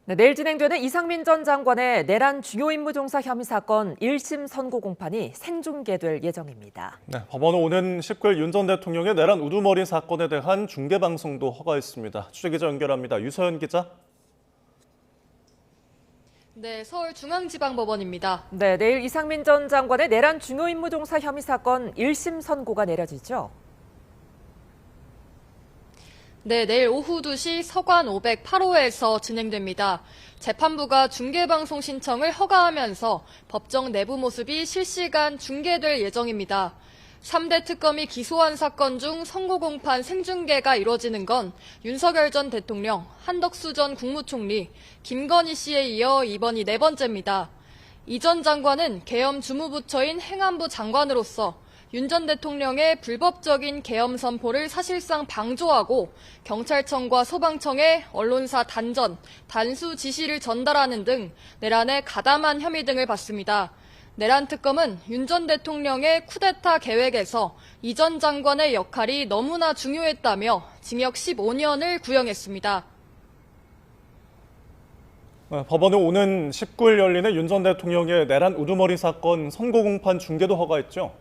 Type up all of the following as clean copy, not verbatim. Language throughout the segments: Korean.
네, 내일 진행되는 이상민 전 장관의 내란 중요 임무 종사 혐의 사건 1심 선고 공판이 생중계될 예정입니다. 네, 법원은 오는 19일 윤 전 대통령의 내란 우두머리 사건에 대한 중계방송도 허가했습니다. 취재기자 연결합니다. 유서연 기자. 네, 서울중앙지방법원입니다. 네, 내일 이상민 전 장관의 내란 중요 임무 종사 혐의 사건 1심 선고가 내려지죠. 네, 내일 오후 2시 서관 508호에서 진행됩니다. 재판부가 중계방송 신청을 허가하면서 법정 내부 모습이 실시간 중계될 예정입니다. 3대 특검이 기소한 사건 중 선고 공판 생중계가 이뤄지는 건 윤석열 전 대통령, 한덕수 전 국무총리, 김건희 씨에 이어 이번이 네 번째입니다. 이 전 장관은 계엄 주무부처인 행안부 장관으로서 윤 전 대통령의 불법적인 계엄 선포를 사실상 방조하고 경찰청과 소방청에 언론사 단전, 단수 지시를 전달하는 등 내란의 가담한 혐의 등을 받습니다. 내란 특검은 윤 전 대통령의 쿠데타 계획에서 이 전 장관의 역할이 너무나 중요했다며 징역 15년을 구형했습니다. 법원은 오는 19일 열리는 윤 전 대통령의 내란 우두머리 사건 선고 공판 중계도 허가했죠.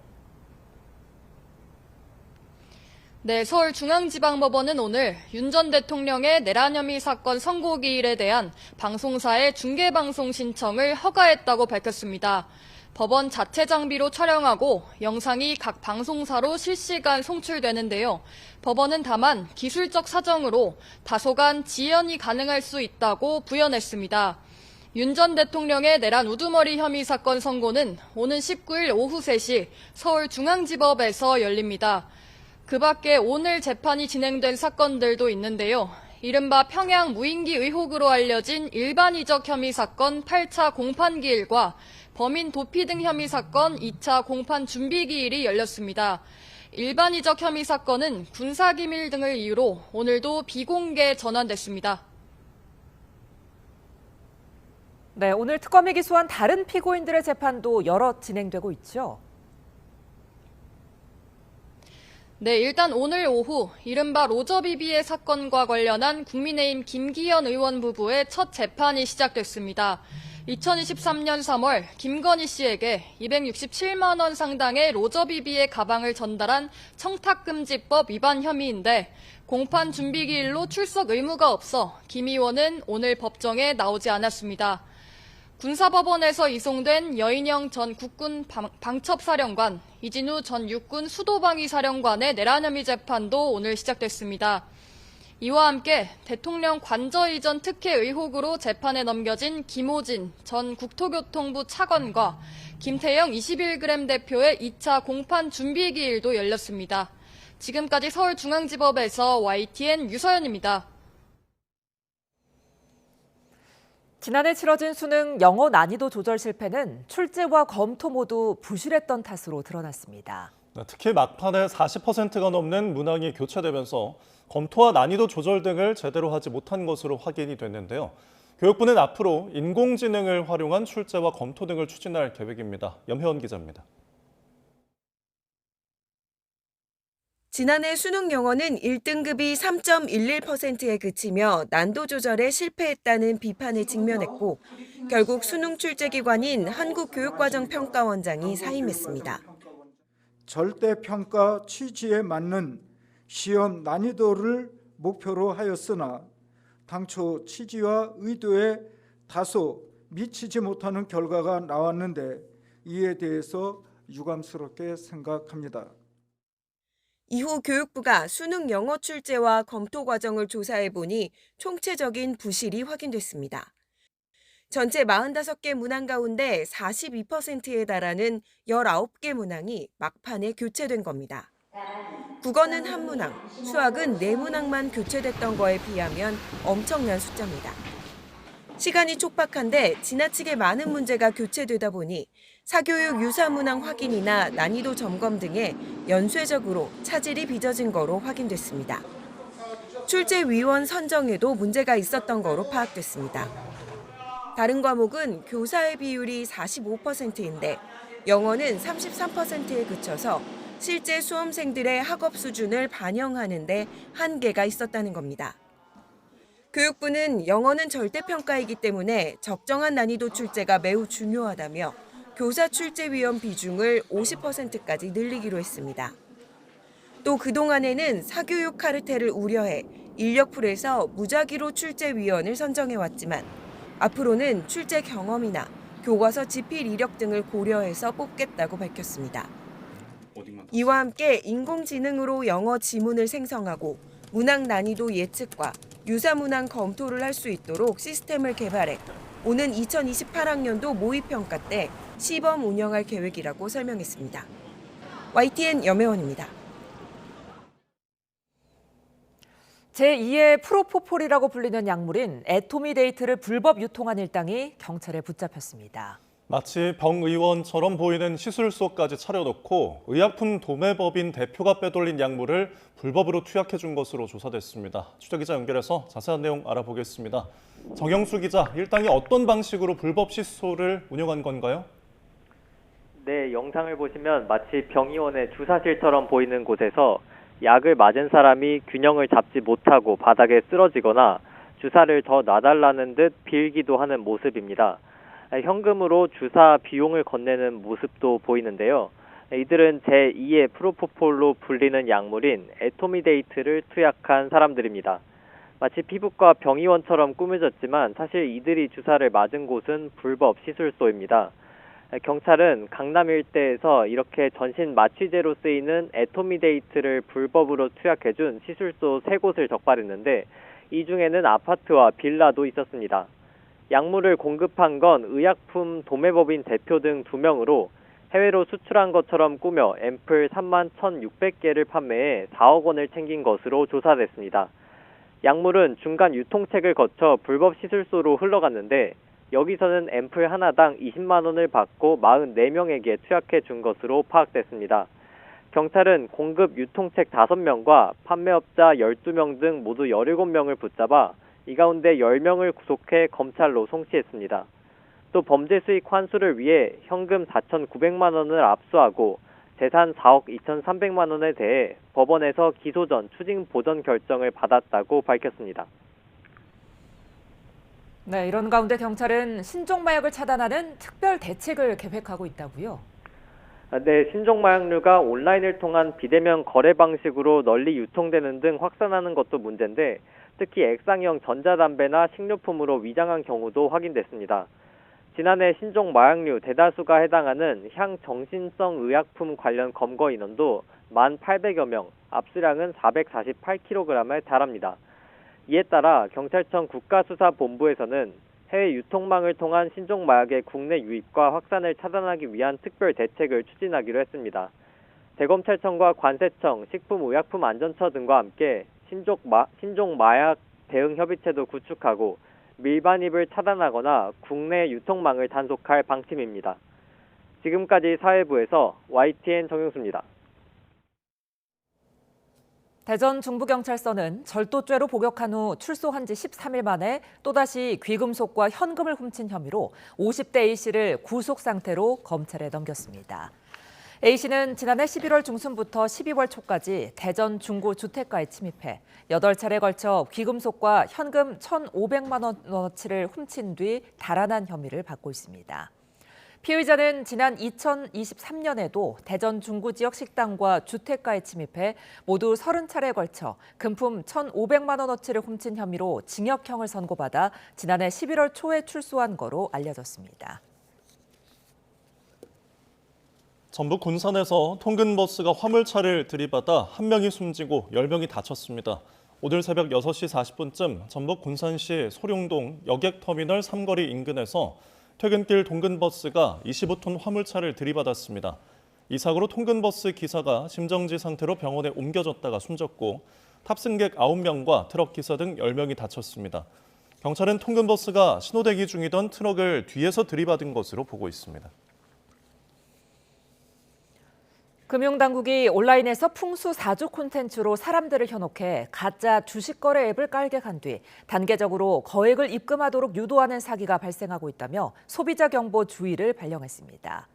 네, 서울중앙지방법원은 오늘 윤 전 대통령의 내란 혐의 사건 선고 기일에 대한 방송사의 중계방송 신청을 허가했다고 밝혔습니다. 법원 자체 장비로 촬영하고 영상이 각 방송사로 실시간 송출되는데요. 법원은 다만 기술적 사정으로 다소간 지연이 가능할 수 있다고 부연했습니다. 윤 전 대통령의 내란 우두머리 혐의 사건 선고는 오는 19일 오후 3시 서울중앙지법에서 열립니다. 그 밖에 오늘 재판이 진행된 사건들도 있는데요. 이른바 평양 무인기 의혹으로 알려진 일반이적 혐의 사건 8차 공판기일과 범인 도피 등 혐의 사건 2차 공판 준비기일이 열렸습니다. 일반이적 혐의 사건은 군사기밀 등을 이유로 오늘도 비공개 전환됐습니다. 네, 오늘 특검이 기소한 다른 피고인들의 재판도 여러 진행되고 있죠. 네, 일단 오늘 오후 이른바 로저비비의 사건과 관련한 국민의힘 김기현 의원 부부의 첫 재판이 시작됐습니다. 2023년 3월 김건희 씨에게 267만 원 상당의 로저비비의 가방을 전달한 청탁금지법 위반 혐의인데 공판 준비기일로 출석 의무가 없어 김 의원은 오늘 법정에 나오지 않았습니다. 군사법원에서 이송된 여인영 전 국군 방첩사령관, 이진우 전 육군 수도방위사령관의 내란 혐의 재판도 오늘 시작됐습니다. 이와 함께 대통령 관저 이전 특혜 의혹으로 재판에 넘겨진 김호진 전 국토교통부 차관과 김태영 21g 대표의 2차 공판 준비기일도 열렸습니다. 지금까지 서울중앙지법에서 YTN 유서연입니다. 지난해 치러진 수능 영어 난이도 조절 실패는 출제와 검토 모두 부실했던 탓으로 드러났습니다. 특히 막판에 40%가 넘는 문항이 교체되면서 검토와 난이도 조절 등을 제대로 하지 못한 것으로 확인이 됐는데요. 교육부는 앞으로 인공지능을 활용한 출제와 검토 등을 추진할 계획입니다. 염혜원 기자입니다. 지난해 수능 영어는 1등급이 3.11%에 그치며 난도 조절에 실패했다는 비판에 직면했고 결국 수능 출제기관인 한국교육과정평가원장이 사임했습니다. 절대평가 취지에 맞는 시험 난이도를 목표로 하였으나 당초 취지와 의도에 다소 미치지 못하는 결과가 나왔는데 이에 대해서 유감스럽게 생각합니다. 이후 교육부가 수능 영어 출제와 검토 과정을 조사해보니 총체적인 부실이 확인됐습니다. 전체 45개 문항 가운데 42%에 달하는 19개 문항이 막판에 교체된 겁니다. 국어는 한 문항, 수학은 4문항만 교체됐던 거에 비하면 엄청난 숫자입니다. 시간이 촉박한데 지나치게 많은 문제가 교체되다 보니 사교육 유사 문항 확인이나 난이도 점검 등에 연쇄적으로 차질이 빚어진 거로 확인됐습니다. 출제위원 선정에도 문제가 있었던 거로 파악됐습니다. 다른 과목은 교사의 비율이 45%인데 영어는 33%에 그쳐서 실제 수험생들의 학업 수준을 반영하는 데 한계가 있었다는 겁니다. 교육부는 영어는 절대평가이기 때문에 적정한 난이도 출제가 매우 중요하다며 교사 출제 위원 비중을 50%까지 늘리기로 했습니다. 또 그동안에는 사교육 카르텔을 우려해 인력풀에서 무작위로 출제 위원을 선정해왔지만 앞으로는 출제 경험이나 교과서 집필 이력 등을 고려해서 뽑겠다고 밝혔습니다. 이와 함께 인공지능으로 영어 지문을 생성하고 문항 난이도 예측과 유사문항 검토를 할 수 있도록 시스템을 개발해 오는 2028학년도 모의평가 때 시범 운영할 계획이라고 설명했습니다. YTN 염혜원입니다. 제2의 프로포폴이라고 불리는 약물인 애토미데이트를 불법 유통한 일당이 경찰에 붙잡혔습니다. 마치 병의원처럼 보이는 시술소까지 차려놓고 의약품 도매법인 대표가 빼돌린 약물을 불법으로 투약해 준 것으로 조사됐습니다. 취재기자 연결해서 자세한 내용 알아보겠습니다. 정영수 기자, 일당이 어떤 방식으로 불법 시술소를 운영한 건가요? 네, 영상을 보시면 마치 병의원의 주사실처럼 보이는 곳에서 약을 맞은 사람이 균형을 잡지 못하고 바닥에 쓰러지거나 주사를 더 놔달라는 듯 빌기도 하는 모습입니다. 현금으로 주사 비용을 건네는 모습도 보이는데요. 이들은 제2의 프로포폴로 불리는 약물인 애토미데이트를 투약한 사람들입니다. 마치 피부과 병의원처럼 꾸며졌지만 사실 이들이 주사를 맞은 곳은 불법 시술소입니다. 경찰은 강남 일대에서 이렇게 전신 마취제로 쓰이는 애토미데이트를 불법으로 투약해준 시술소 3곳을 적발했는데 이 중에는 아파트와 빌라도 있었습니다. 약물을 공급한 건 의약품 도매법인 대표 등 2명으로 해외로 수출한 것처럼 꾸며 앰플 31,600개를 판매해 4억 원을 챙긴 것으로 조사됐습니다. 약물은 중간 유통책을 거쳐 불법 시술소로 흘러갔는데 여기서는 앰플 하나당 20만 원을 받고 44명에게 투약해 준 것으로 파악됐습니다. 경찰은 공급 유통책 5명과 판매업자 12명 등 모두 17명을 붙잡아 이 가운데 10명을 구속해 검찰로 송치했습니다. 또 범죄 수익 환수를 위해 현금 4,900만 원을 압수하고 재산 4억 2,300만 원에 대해 법원에서 기소 전 추징 보전 결정을 받았다고 밝혔습니다. 네, 이런 가운데 경찰은 신종마약을 차단하는 특별 대책을 계획하고 있다고요? 네, 신종마약류가 온라인을 통한 비대면 거래 방식으로 널리 유통되는 등 확산하는 것도 문제인데 특히 액상형 전자담배나 식료품으로 위장한 경우도 확인됐습니다. 지난해 신종마약류 대다수가 해당하는 향정신성 의약품 관련 검거 인원도 1,800여 명, 압수량은 448kg에 달합니다. 이에 따라 경찰청 국가수사본부에서는 해외 유통망을 통한 신종마약의 국내 유입과 확산을 차단하기 위한 특별 대책을 추진하기로 했습니다. 대검찰청과 관세청, 식품의약품안전처 등과 함께 신종마약 대응 협의체도 구축하고 밀반입을 차단하거나 국내 유통망을 단속할 방침입니다. 지금까지 사회부에서 YTN 정영수입니다. 대전 중부경찰서는 절도죄로 복역한 후 출소한 지 13일 만에 또다시 귀금속과 현금을 훔친 혐의로 50대 A씨를 구속 상태로 검찰에 넘겼습니다. A씨는 지난해 11월 중순부터 12월 초까지 대전 중구 주택가에 침입해 8차례 걸쳐 귀금속과 현금 1,500만 원어치를 훔친 뒤 달아난 혐의를 받고 있습니다. 피의자는 지난 2023년에도 대전 중구 지역 식당과 주택가에 침입해 모두 30차례에 걸쳐 금품 1,500만 원어치를 훔친 혐의로 징역형을 선고받아 지난해 11월 초에 출소한 거로 알려졌습니다. 전북 군산에서 통근버스가 화물차를 들이받아 1명이 숨지고 10명이 다쳤습니다. 오늘 새벽 6시 40분쯤 전북 군산시 소룡동 여객터미널 3거리 인근에서 퇴근길 통근버스가 25톤 화물차를 들이받았습니다. 이 사고로 통근버스 기사가 심정지 상태로 병원에 옮겨졌다가 숨졌고 탑승객 9명과 트럭 기사 등 10명이 다쳤습니다. 경찰은 통근버스가 신호대기 중이던 트럭을 뒤에서 들이받은 것으로 보고 있습니다. 금융당국이 온라인에서 풍수 사주 콘텐츠로 사람들을 현혹해 가짜 주식거래 앱을 깔게 한 뒤 단계적으로 거액을 입금하도록 유도하는 사기가 발생하고 있다며 소비자 경보 주의를 발령했습니다.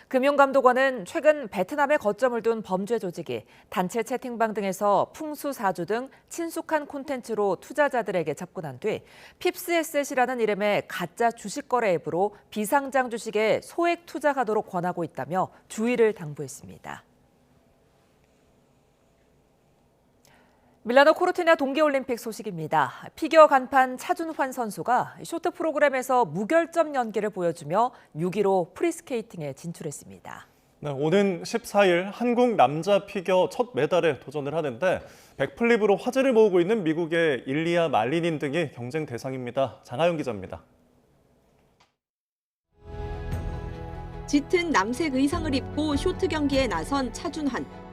금융감독원은 최근 베트남에 거점을 둔 범죄 조직이 단체 채팅방 등에서 풍수사주 등 친숙한 콘텐츠로 투자자들에게 접근한 뒤 핍스에셋이라는 이름의 가짜 주식거래 앱으로 비상장 주식에 소액 투자하도록 권하고 있다며 주의를 당부했습니다. 밀라노 코르티나 동계올림픽 소식입니다. 피겨 간판 차준환 선수가 쇼트 프로그램에서 무결점 연기를 보여주며 6위로 프리스케이팅에 진출했습니다. 네, 오는 14일 한국 남자 피겨 첫 메달에 도전을 하는데 백플립으로 화제를 모으고 있는 미국의 일리아 말리닌 등이 경쟁 대상입니다. 장하영 기자입니다. 짙은 남색 의상을 입고 쇼트 경기에 나선 차준환.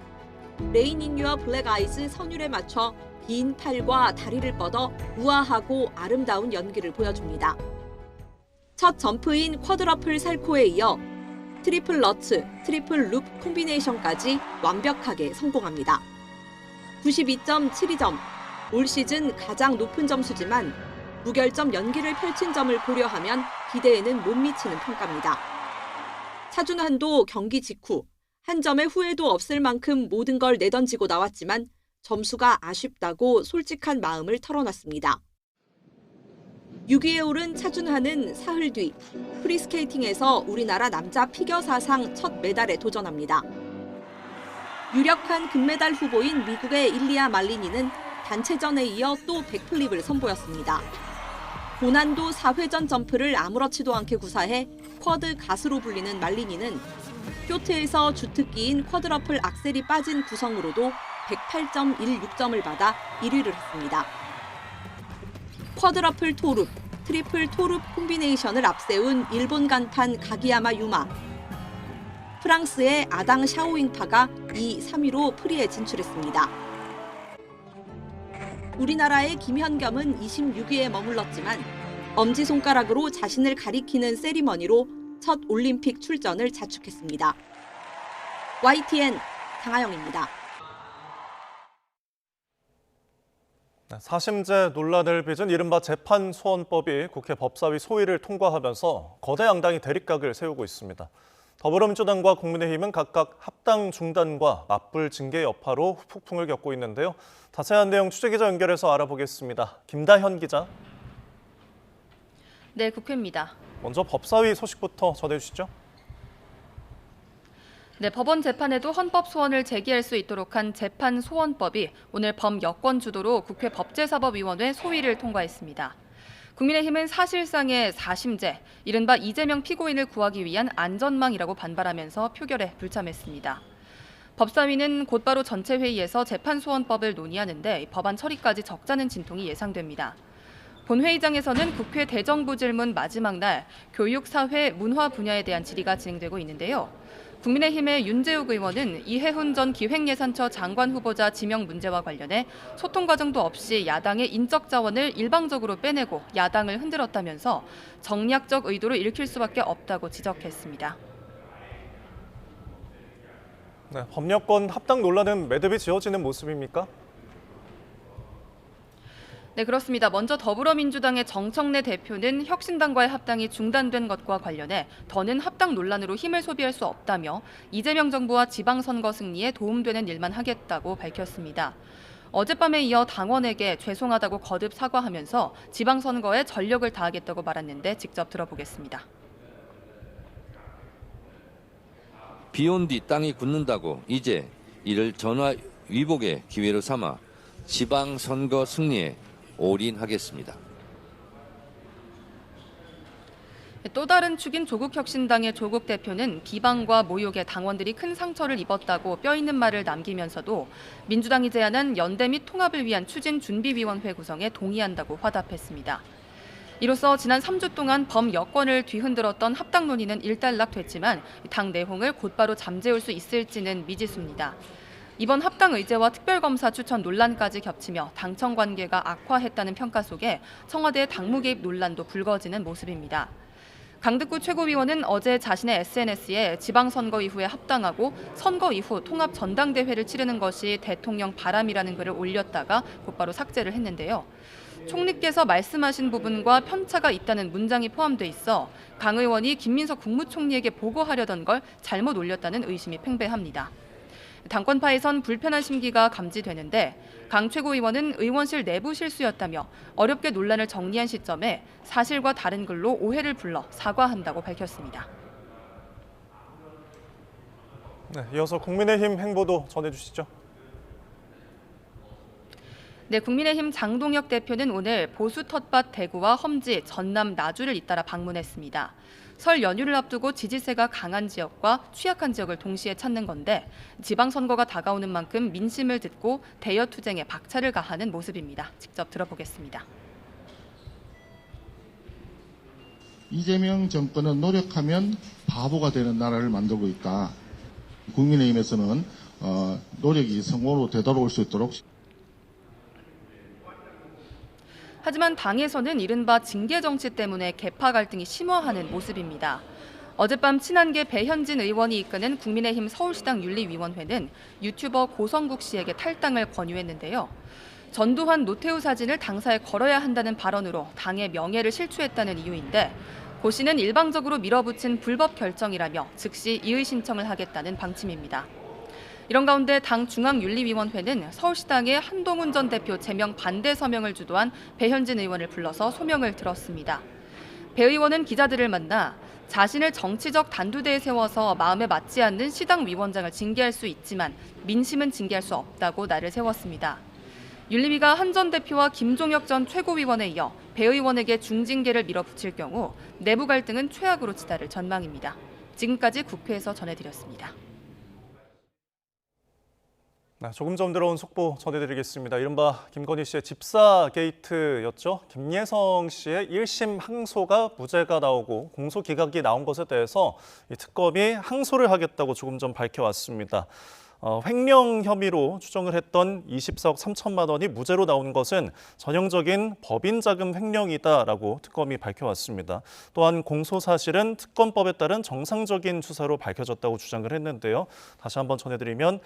레인인유와 블랙 아이즈 선율에 맞춰 긴 팔과 다리를 뻗어 우아하고 아름다운 연기를 보여줍니다. 첫 점프인 쿼드러플 살코에 이어 트리플 러츠, 트리플 룹 콤비네이션까지 완벽하게 성공합니다. 92.72점, 올 시즌 가장 높은 점수지만 무결점 연기를 펼친 점을 고려하면 기대에는 못 미치는 평가입니다. 차준환도 경기 직후 한 점의 후회도 없을 만큼 모든 걸 내던지고 나왔지만 점수가 아쉽다고 솔직한 마음을 털어놨습니다. 6위에 오른 차준환은 사흘 뒤 프리스케이팅에서 우리나라 남자 피겨 사상 첫 메달에 도전합니다. 유력한 금메달 후보인 미국의 일리아 말리니는 단체전에 이어 또 백플립을 선보였습니다. 고난도 4회전 점프를 아무렇지도 않게 구사해 쿼드 가스로 불리는 말리니는 쇼트에서 주특기인 쿼드러플 악셀이 빠진 구성으로도 108.16점을 받아 1위를 했습니다. 쿼드러플 토룹, 트리플 토룹 콤비네이션을 앞세운 일본 간판 가기야마 유마. 프랑스의 아당 샤오잉파가 2, 3위로 프리에 진출했습니다. 우리나라의 김현겸은 26위에 머물렀지만 엄지손가락으로 자신을 가리키는 세리머니로 첫 올림픽 출전을 자축했습니다. YTN 장하영입니다. 사심제 논란을 빚은 이른바 재판소원법이 국회 법사위 소위를 통과하면서 거대 양당이 대립각을 세우고 있습니다. 더불어민주당과 국민의힘은 각각 합당 중단과 맞불 징계 여파로 폭풍을 겪고 있는데요. 자세한 내용 취재기자 연결해서 알아보겠습니다. 김다현 기자. 네, 국회입니다. 먼저 법사위 소식부터 전해주시죠. 네, 법원 재판에도 헌법 소원을 제기할 수 있도록 한 재판 소원법이 오늘 범여권 주도로 국회 법제사법위원회 소위를 통과했습니다. 국민의힘은 사실상의 사심제, 이른바 이재명 피고인을 구하기 위한 안전망이라고 반발하면서 표결에 불참했습니다. 법사위는 곧바로 전체 회의에서 재판 소원법을 논의하는데 법안 처리까지 적잖은 진통이 예상됩니다. 본회의장에서는 국회 대정부 질문 마지막 날 교육, 사회, 문화 분야에 대한 질의가 진행되고 있는데요. 국민의힘의 윤재욱 의원은 이해훈 전 기획예산처 장관 후보자 지명 문제와 관련해 소통 과정도 없이 야당의 인적 자원을 일방적으로 빼내고 야당을 흔들었다면서 정략적 의도로 읽힐 수밖에 없다고 지적했습니다. 네, 법여권 합당 논란은 매듭이 지어지는 모습입니까? 네, 그렇습니다. 먼저 더불어민주당의 정청래 대표는 혁신당과의 합당이 중단된 것과 관련해 더는 합당 논란으로 힘을 소비할 수 없다며 이재명 정부와 지방선거 승리에 도움되는 일만 하겠다고 밝혔습니다. 어젯밤에 이어 당원에게 죄송하다고 거듭 사과하면서 지방선거에 전력을 다하겠다고 말했는데 직접 들어보겠습니다. 비온 뒤 땅이 굳는다고 이제 이를 전화위복의 기회로 삼아 지방선거 승리에 올인하겠습니다. 또 다른 축인 조국혁신당의 조국 대표는 비방과 모욕에 당원들이 큰 상처를 입었다고 뼈 있는 말을 남기면서도 민주당이 제안한 연대 및 통합을 위한 추진준비위원회 구성에 동의한다고 화답했습니다. 이로써 지난 3주 동안 범여권을 뒤흔들었던 합당 논의는 일단락됐지만 당 내홍을 곧바로 잠재울 수 있을지는 미지수입니다. 이번 합당 의제와 특별검사 추천 논란까지 겹치며 당청 관계가 악화했다는 평가 속에 청와대 당무 개입 논란도 불거지는 모습입니다. 강득구 최고위원은 어제 자신의 SNS에 지방선거 이후에 합당하고 선거 이후 통합 전당대회를 치르는 것이 대통령 바람이라는 글을 올렸다가 곧바로 삭제를 했는데요. 총리께서 말씀하신 부분과 편차가 있다는 문장이 포함돼 있어 강 의원이 김민석 국무총리에게 보고하려던 걸 잘못 올렸다는 의심이 팽배합니다. 당권파에선 불편한 심기가 감지되는데 강 최고위원은 의원실 내부 실수였다며 어렵게 논란을 정리한 시점에 사실과 다른 글로 오해를 불러 사과한다고 밝혔습니다. 네, 이어서 국민의힘 행보도 전해주시죠. 네, 국민의힘 장동혁 대표는 오늘 보수 텃밭 대구와 험지, 전남, 나주를 잇따라 방문했습니다. 설 연휴를 앞두고 지지세가 강한 지역과 취약한 지역을 동시에 찾는 건데 지방선거가 다가오는 만큼 민심을 듣고 대여 투쟁에 박차를 가하는 모습입니다. 직접 들어보겠습니다. 이재명 정권은 노력하면 바보가 되는 나라를 만들고 있다. 국민의힘에서는 노력이 성공으로 되돌아올 수 있도록. 하지만 당에서는 이른바 징계 정치 때문에 계파 갈등이 심화하는 모습입니다. 어젯밤 친한계 배현진 의원이 이끄는 국민의힘 서울시당 윤리위원회는 유튜버 고성국 씨에게 탈당을 권유했는데요. 전두환, 노태우 사진을 당사에 걸어야 한다는 발언으로 당의 명예를 실추했다는 이유인데 고 씨는 일방적으로 밀어붙인 불법 결정이라며 즉시 이의 신청을 하겠다는 방침입니다. 이런 가운데 당 중앙윤리위원회는 서울시당의 한동훈 전 대표 제명 반대 서명을 주도한 배현진 의원을 불러서 소명을 들었습니다. 배 의원은 기자들을 만나 자신을 정치적 단두대에 세워서 마음에 맞지 않는 시당 위원장을 징계할 수 있지만 민심은 징계할 수 없다고 날을 세웠습니다. 윤리위가 한 전 대표와 김종혁 전 최고위원에 이어 배 의원에게 중징계를 밀어붙일 경우 내부 갈등은 최악으로 치달을 전망입니다. 지금까지 국회에서 전해드렸습니다. 네, 조금 전 들어온 속보 전해드리겠습니다. 이른바 김건희 씨의 집사 게이트였죠. 김예성 씨의 1심 항소가 무죄가 나오고 공소 기각이 나온 것에 대해서 이 특검이 항소를 하겠다고 조금 전 밝혀왔습니다. 횡령 혐의로 추정을 했던 24억 3천만 원이 무죄로 나온 것은 전형적인 법인 자금 횡령이다라고 특검이 밝혀왔습니다. 또한 공소 사실은 특검법에 따른 정상적인 수사로 밝혀졌다고 주장을 했는데요. 다시 한번 전해드리면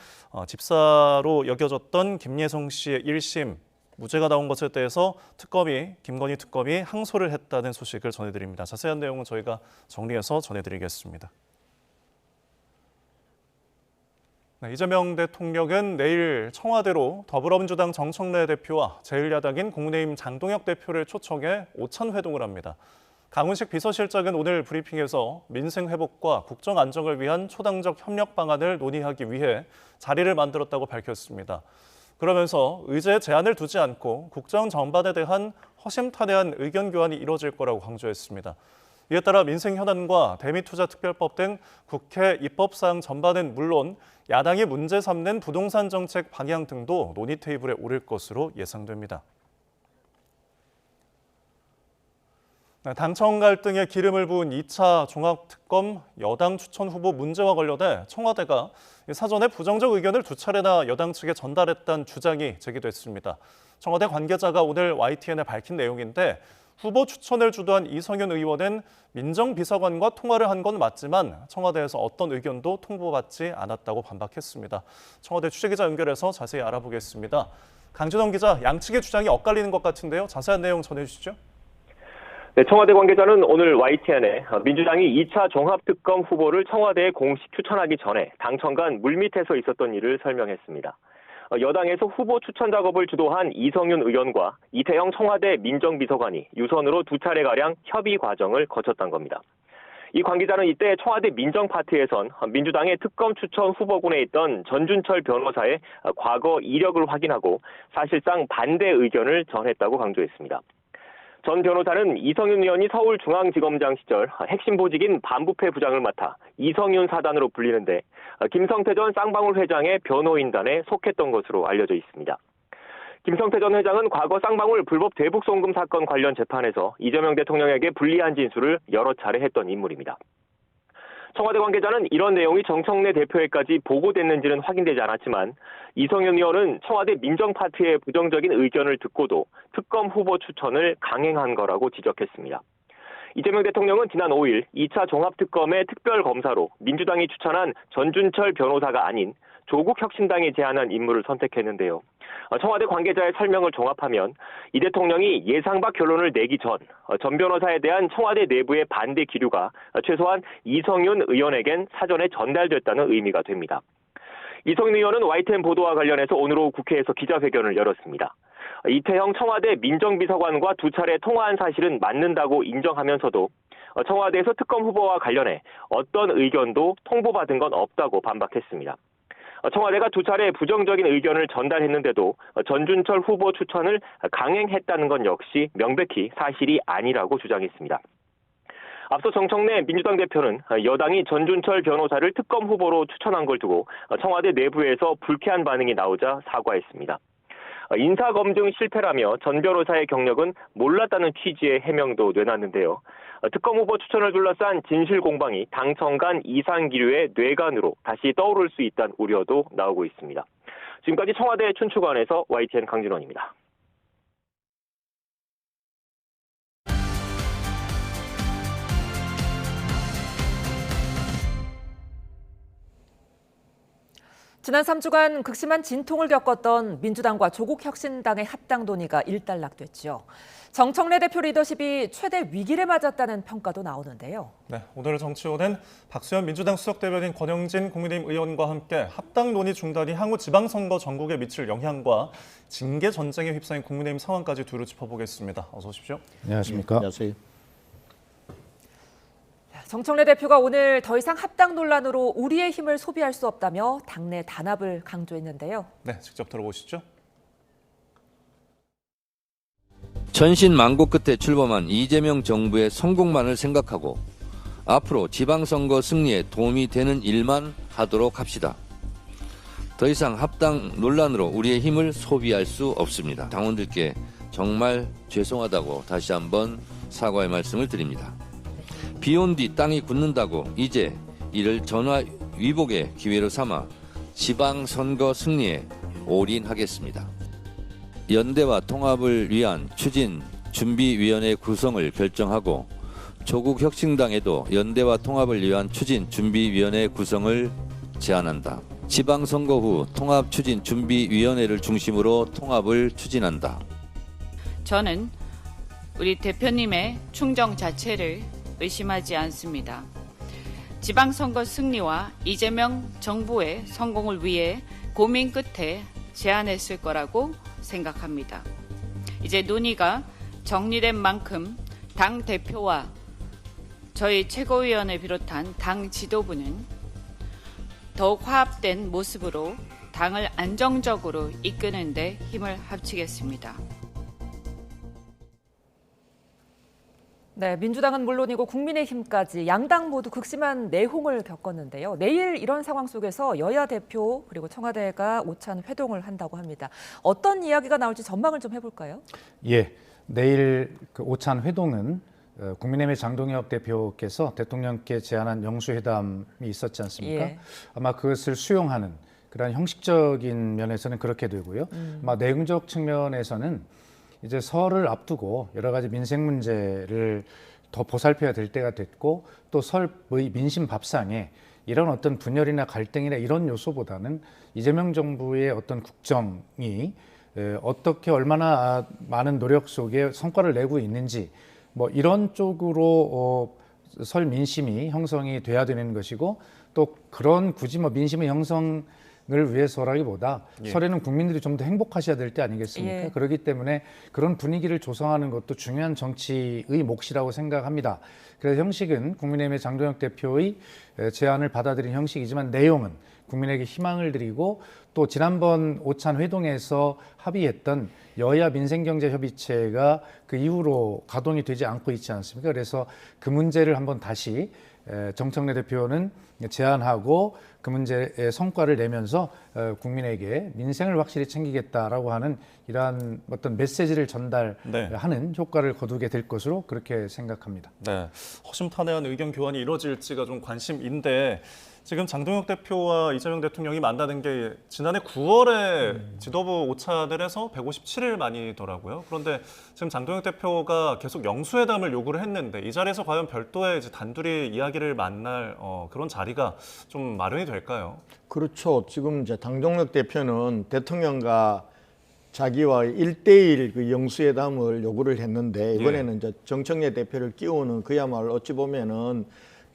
집사로 여겨졌던 김예성 씨의 1심 무죄가 나온 것에 대해서 김건희 특검이 항소를 했다는 소식을 전해드립니다. 자세한 내용은 저희가 정리해서 전해드리겠습니다. 네, 이재명 대통령은 내일 청와대로 더불어민주당 정청래 대표와 제1야당인 국민의힘 장동혁 대표를 초청해 오찬 회동을 합니다. 강훈식 비서실장은 오늘 브리핑에서 민생 회복과 국정 안정을 위한 초당적 협력 방안을 논의하기 위해 자리를 만들었다고 밝혔습니다. 그러면서 의제에 제한을 두지 않고 국정 전반에 대한 허심탄회한 의견 교환이 이뤄질 거라고 강조했습니다. 이에 따라 민생 현안과 대미투자특별법 등 국회 입법사항 전반은 물론 야당이 문제 삼는 부동산 정책 방향 등도 논의 테이블에 오를 것으로 예상됩니다. 당청 갈등에 기름을 부은 2차 종합특검 여당 추천 후보 문제와 관련해 청와대가 사전에 부정적 의견을 두 차례나 여당 측에 전달했다는 주장이 제기됐습니다. 청와대 관계자가 오늘 YTN에 밝힌 내용인데 후보 추천을 주도한 이성윤 의원은 민정비서관과 통화를 한 건 맞지만 청와대에서 어떤 의견도 통보받지 않았다고 반박했습니다. 청와대 취재기자 연결해서 자세히 알아보겠습니다. 강준원 기자, 양측의 주장이 엇갈리는 것 같은데요. 자세한 내용 전해주시죠. 네, 청와대 관계자는 오늘 YTN에 민주당이 2차 종합특검 후보를 청와대에 공식 추천하기 전에 당청 간 물밑에서 있었던 일을 설명했습니다. 여당에서 후보 추천 작업을 주도한 이성윤 의원과 이태영 청와대 민정비서관이 유선으로 두 차례가량 협의 과정을 거쳤던 겁니다. 이 관계자는 이때 청와대 민정파트에선 민주당의 특검 추천 후보군에 있던 전준철 변호사의 과거 이력을 확인하고 사실상 반대 의견을 전했다고 강조했습니다. 전 변호사는 이성윤 의원이 서울중앙지검장 시절 핵심 보직인 반부패 부장을 맡아 이성윤 사단으로 불리는데 김성태 전 쌍방울 회장의 변호인단에 속했던 것으로 알려져 있습니다. 김성태 전 회장은 과거 쌍방울 불법 대북 송금 사건 관련 재판에서 이재명 대통령에게 불리한 진술을 여러 차례 했던 인물입니다. 청와대 관계자는 이런 내용이 정청래 대표에까지 보고됐는지는 확인되지 않았지만 이성윤 의원은 청와대 민정파트의 부정적인 의견을 듣고도 특검 후보 추천을 강행한 거라고 지적했습니다. 이재명 대통령은 지난 5일 2차 종합특검의 특별검사로 민주당이 추천한 전준철 변호사가 아닌 조국혁신당이 제안한 인물을 선택했는데요. 청와대 관계자의 설명을 종합하면 이 대통령이 예상 밖 결론을 내기 전 변호사에 대한 청와대 내부의 반대 기류가 최소한 이성윤 의원에겐 사전에 전달됐다는 의미가 됩니다. 이성윤 의원은 YTN 보도와 관련해서 오늘 오후 국회에서 기자회견을 열었습니다. 이태형 청와대 민정비서관과 2차례 통화한 사실은 맞는다고 인정하면서도 청와대에서 특검 후보와 관련해 어떤 의견도 통보받은 건 없다고 반박했습니다. 청와대가 2차례 부정적인 의견을 전달했는데도 전준철 후보 추천을 강행했다는 건 역시 명백히 사실이 아니라고 주장했습니다. 앞서 정청래 민주당 대표는 여당이 전준철 변호사를 특검 후보로 추천한 걸 두고 청와대 내부에서 불쾌한 반응이 나오자 사과했습니다. 인사검증 실패라며 전 변호사의 경력은 몰랐다는 취지의 해명도 내놨는데요. 특검 후보 추천을 둘러싼 진실 공방이 당청 간 이상 기류의 뇌관으로 다시 떠오를 수 있다는 우려도 나오고 있습니다. 지금까지 청와대 춘추관에서 YTN 강진원입니다. 지난 3주간 극심한 진통을 겪었던 민주당과 조국혁신당의 합당 논의가 일단락됐죠. 정청래 대표 리더십이 최대 위기를 맞았다는 평가도 나오는데요. 네, 오늘 정치호는 박수현 민주당 수석대변인 권영진 국민의힘 의원과 함께 합당 논의 중단이 향후 지방선거 전국에 미칠 영향과 징계 전쟁에 휩싸인 국민의힘 상황까지 두루 짚어보겠습니다. 어서 오십시오. 안녕하십니까. 안녕하세요. 정청래 대표가 오늘 더 이상 합당 논란으로 우리의 힘을 소비할 수 없다며 당내 단합을 강조했는데요. 네, 직접 들어보시죠. 천신만고 끝에 출범한 이재명 정부의 성공만을 생각하고 앞으로 지방선거 승리에 도움이 되는 일만 하도록 합시다. 더 이상 합당 논란으로 우리의 힘을 소비할 수 없습니다. 당원들께 정말 죄송하다고 다시 한번 사과의 말씀을 드립니다. 비온 뒤 땅이 굳는다고 이제 이를 전화위복의 기회로 삼아 지방선거 승리에 올인하겠습니다. 연대와 통합을 위한 추진준비위원회 구성을 결정하고 조국혁신당에도 연대와 통합을 위한 추진준비위원회 구성을 제안한다. 지방선거 후 통합추진준비위원회를 중심으로 통합을 추진한다. 저는 우리 대표님의 충정 자체를 의심하지 않습니다. 지방선거 승리와 이재명 정부의 성공을 위해 고민 끝에 제안했을 거라고 생각합니다. 이제 논의가 정리된 만큼 당 대표와 저희 최고위원을 비롯한 당 지도부는 더욱 화합된 모습으로 당을 안정적으로 이끄는 데 힘을 합치겠습니다. 네, 민주당은 물론이고 국민의힘까지 양당 모두 극심한 내홍을 겪었는데요. 내일 이런 상황 속에서 여야 대표 그리고 청와대가 오찬 회동을 한다고 합니다. 어떤 이야기가 나올지 전망을 좀 해볼까요? 예, 내일 그 오찬 회동은 국민의힘의 장동혁 대표께서 대통령께 제안한 영수회담이 있었지 않습니까? 예. 아마 그것을 수용하는 그런 형식적인 면에서는 그렇게 되고요. 아마 내용적 측면에서는 이제 설을 앞두고 여러 가지 민생 문제를 더 보살펴야 될 때가 됐고 또 설의 민심 밥상에 이런 어떤 분열이나 갈등이나 이런 요소보다는 이재명 정부의 어떤 국정이 어떻게 얼마나 많은 노력 속에 성과를 내고 있는지 뭐 이런 쪽으로 설 민심이 형성이 돼야 되는 것이고 또 그런 굳이 뭐 민심의 형성 을 위해서라기보다 설에는 국민들이 좀 더 행복하셔야 될 때 아니겠습니까? 예. 그렇기 때문에 그런 분위기를 조성하는 것도 중요한 정치의 몫이라고 생각합니다. 그래서 형식은 국민의힘의 장동혁 대표의 제안을 받아들인 형식이지만 내용은 국민에게 희망을 드리고 또 지난번 오찬 회동에서 합의했던 여야 민생경제협의체가 그 이후로 가동이 되지 않고 있지 않습니까? 그래서 그 문제를 한번 다시 정청래 대표는 제안하고 그 문제의 성과를 내면서 국민에게 민생을 확실히 챙기겠다라고 하는 이러한 어떤 메시지를 전달하는 효과를 거두게 될 것으로 그렇게 생각합니다. 네, 허심탄회한 의견 교환이 이루어질지가 좀 관심인데 지금 장동혁 대표와 이재명 대통령이 만나는 게 지난해 9월에 지도부 오찬을 해서 157일 만이더라고요. 그런데 지금 장동혁 대표가 계속 영수회담을 요구를 했는데 이 자리에서 과연 별도의 이제 단둘이 이야기를 이야기를 만날 그런 자리가 좀 마련이 될까요? 그렇죠. 지금 이제 당정혁 대표는 대통령과 자기와의 1대1 그 영수회담을 요구를 했는데 이번에는 이제 정청래 대표를 끼우는 그야말로 어찌 보면은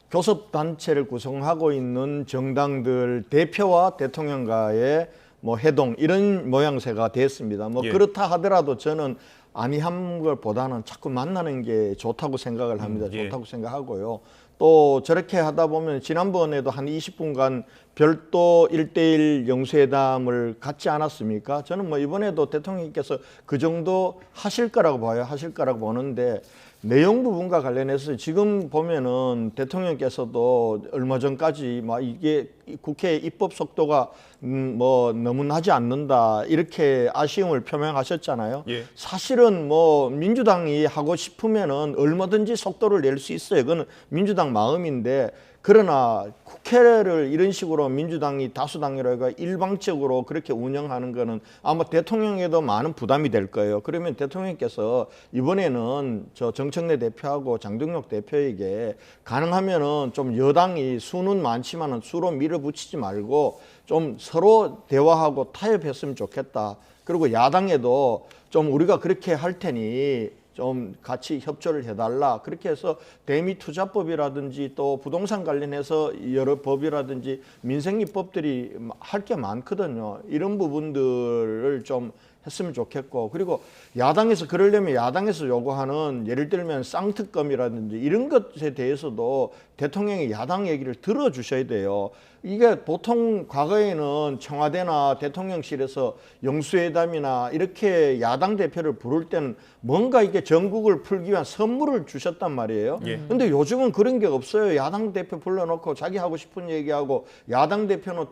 교섭단체를 구성하고 있는 정당들 대표와 대통령과의 뭐 회동 이런 모양새가 됐습니다. 뭐 그렇다 하더라도 저는 아니한 것보다는 자꾸 만나는 게 좋다고 생각을 합니다. 좋다고 생각하고요. 또 저렇게 하다 보면 지난번에도 한 20분간 별도 1대1 영수회담을 갖지 않았습니까? 저는 뭐 이번에도 대통령께서 그 정도 하실 거라고 봐요. 하실 거라고 보는데 내용 부분과 관련해서 지금 보면은 대통령께서도 얼마 전까지 막 이게 국회 입법 속도가 뭐 너무 나지 않는다 이렇게 아쉬움을 표명하셨잖아요. 사실은 뭐 민주당이 하고 싶으면은 얼마든지 속도를 낼 수 있어요. 그건 민주당 마음인데 그러나 국회를 이런 식으로 민주당이 다수당이라고 일방적으로 그렇게 운영하는 거는 아마 대통령에도 많은 부담이 될 거예요. 그러면 대통령께서 이번에는 저 정청래 대표하고 장동혁 대표에게 가능하면은 좀 여당이 수는 많지만은 수로 밀어붙이지 말고 좀 서로 대화하고 타협했으면 좋겠다. 그리고 야당에도 좀 우리가 그렇게 할 테니 좀 같이 협조를 해달라. 그렇게 해서 대미투자법이라든지 또 부동산 관련해서 여러 법이라든지 민생입법들이 할 게 많거든요. 이런 부분들을 좀 했으면 좋겠고 그리고 야당에서 그러려면 야당에서 요구하는 예를 들면 쌍특검이라든지 이런 것에 대해서도 대통령이 야당 얘기를 들어주셔야 돼요. 이게 보통 과거에는 청와대나 대통령실에서 영수회담이나 이렇게 야당 대표를 부를 때는 뭔가 이게 전국을 풀기 위한 선물을 주셨단 말이에요. 근데 요즘은 그런 게 없어요. 야당 대표 불러놓고 자기 하고 싶은 얘기하고 야당 대표는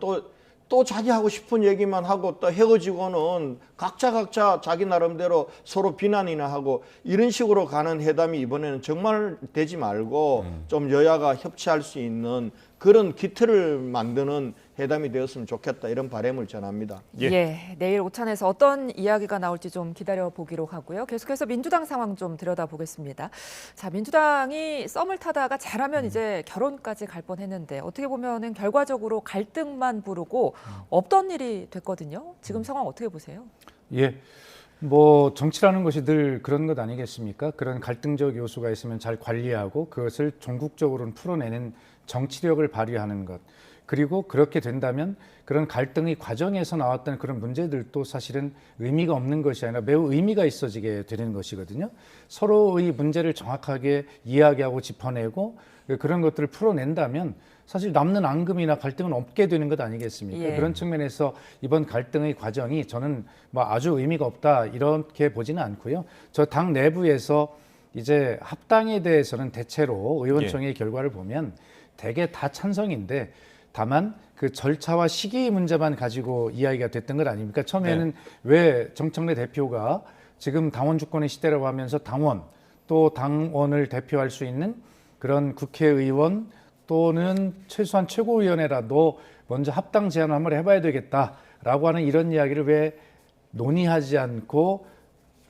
또 자기 하고 싶은 얘기만 하고 또 헤어지고는 각자 자기 나름대로 서로 비난이나 하고 이런 식으로 가는 회담이 이번에는 정말 되지 말고 좀 여야가 협치할 수 있는 그런 기틀을 만드는 회담이 되었으면 좋겠다 이런 바람을 전합니다. 내일 오찬에서 어떤 이야기가 나올지 좀 기다려보기로 하고요. 계속해서 민주당 상황 좀 들여다보겠습니다. 자, 민주당이 썸을 타다가 잘하면 이제 결혼까지 갈 뻔했는데 어떻게 보면은 결과적으로 갈등만 부르고 없던 일이 됐거든요. 지금 상황 어떻게 보세요? 뭐 정치라는 것이 늘 그런 것 아니겠습니까? 그런 갈등적 요소가 있으면 잘 관리하고 그것을 종국적으로는 풀어내는 정치력을 발휘하는 것. 그리고 그렇게 된다면 그런 갈등의 과정에서 나왔던 그런 문제들도 사실은 의미가 없는 것이 아니라 매우 의미가 있어지게 되는 것이거든요. 서로의 문제를 정확하게 이야기하고 짚어내고 그런 것들을 풀어낸다면 사실 남는 앙금이나 갈등은 없게 되는 것 아니겠습니까? 그런 측면에서 이번 갈등의 과정이 저는 뭐 아주 의미가 없다 이렇게 보지는 않고요. 저 당 내부에서 이제 합당에 대해서는 대체로 의원총회 결과를 보면 대개 다 찬성인데 다만 그 절차와 시기 문제만 가지고 이야기가 됐던 것 아닙니까? 처음에는 왜 정청래 대표가 지금 당원 주권의 시대라고 하면서 당원 또 당원을 대표할 수 있는 그런 국회의원 또는 최소한 최고위원회라도 먼저 합당 제안을 한번 해봐야 되겠다라고 하는 이런 이야기를 왜 논의하지 않고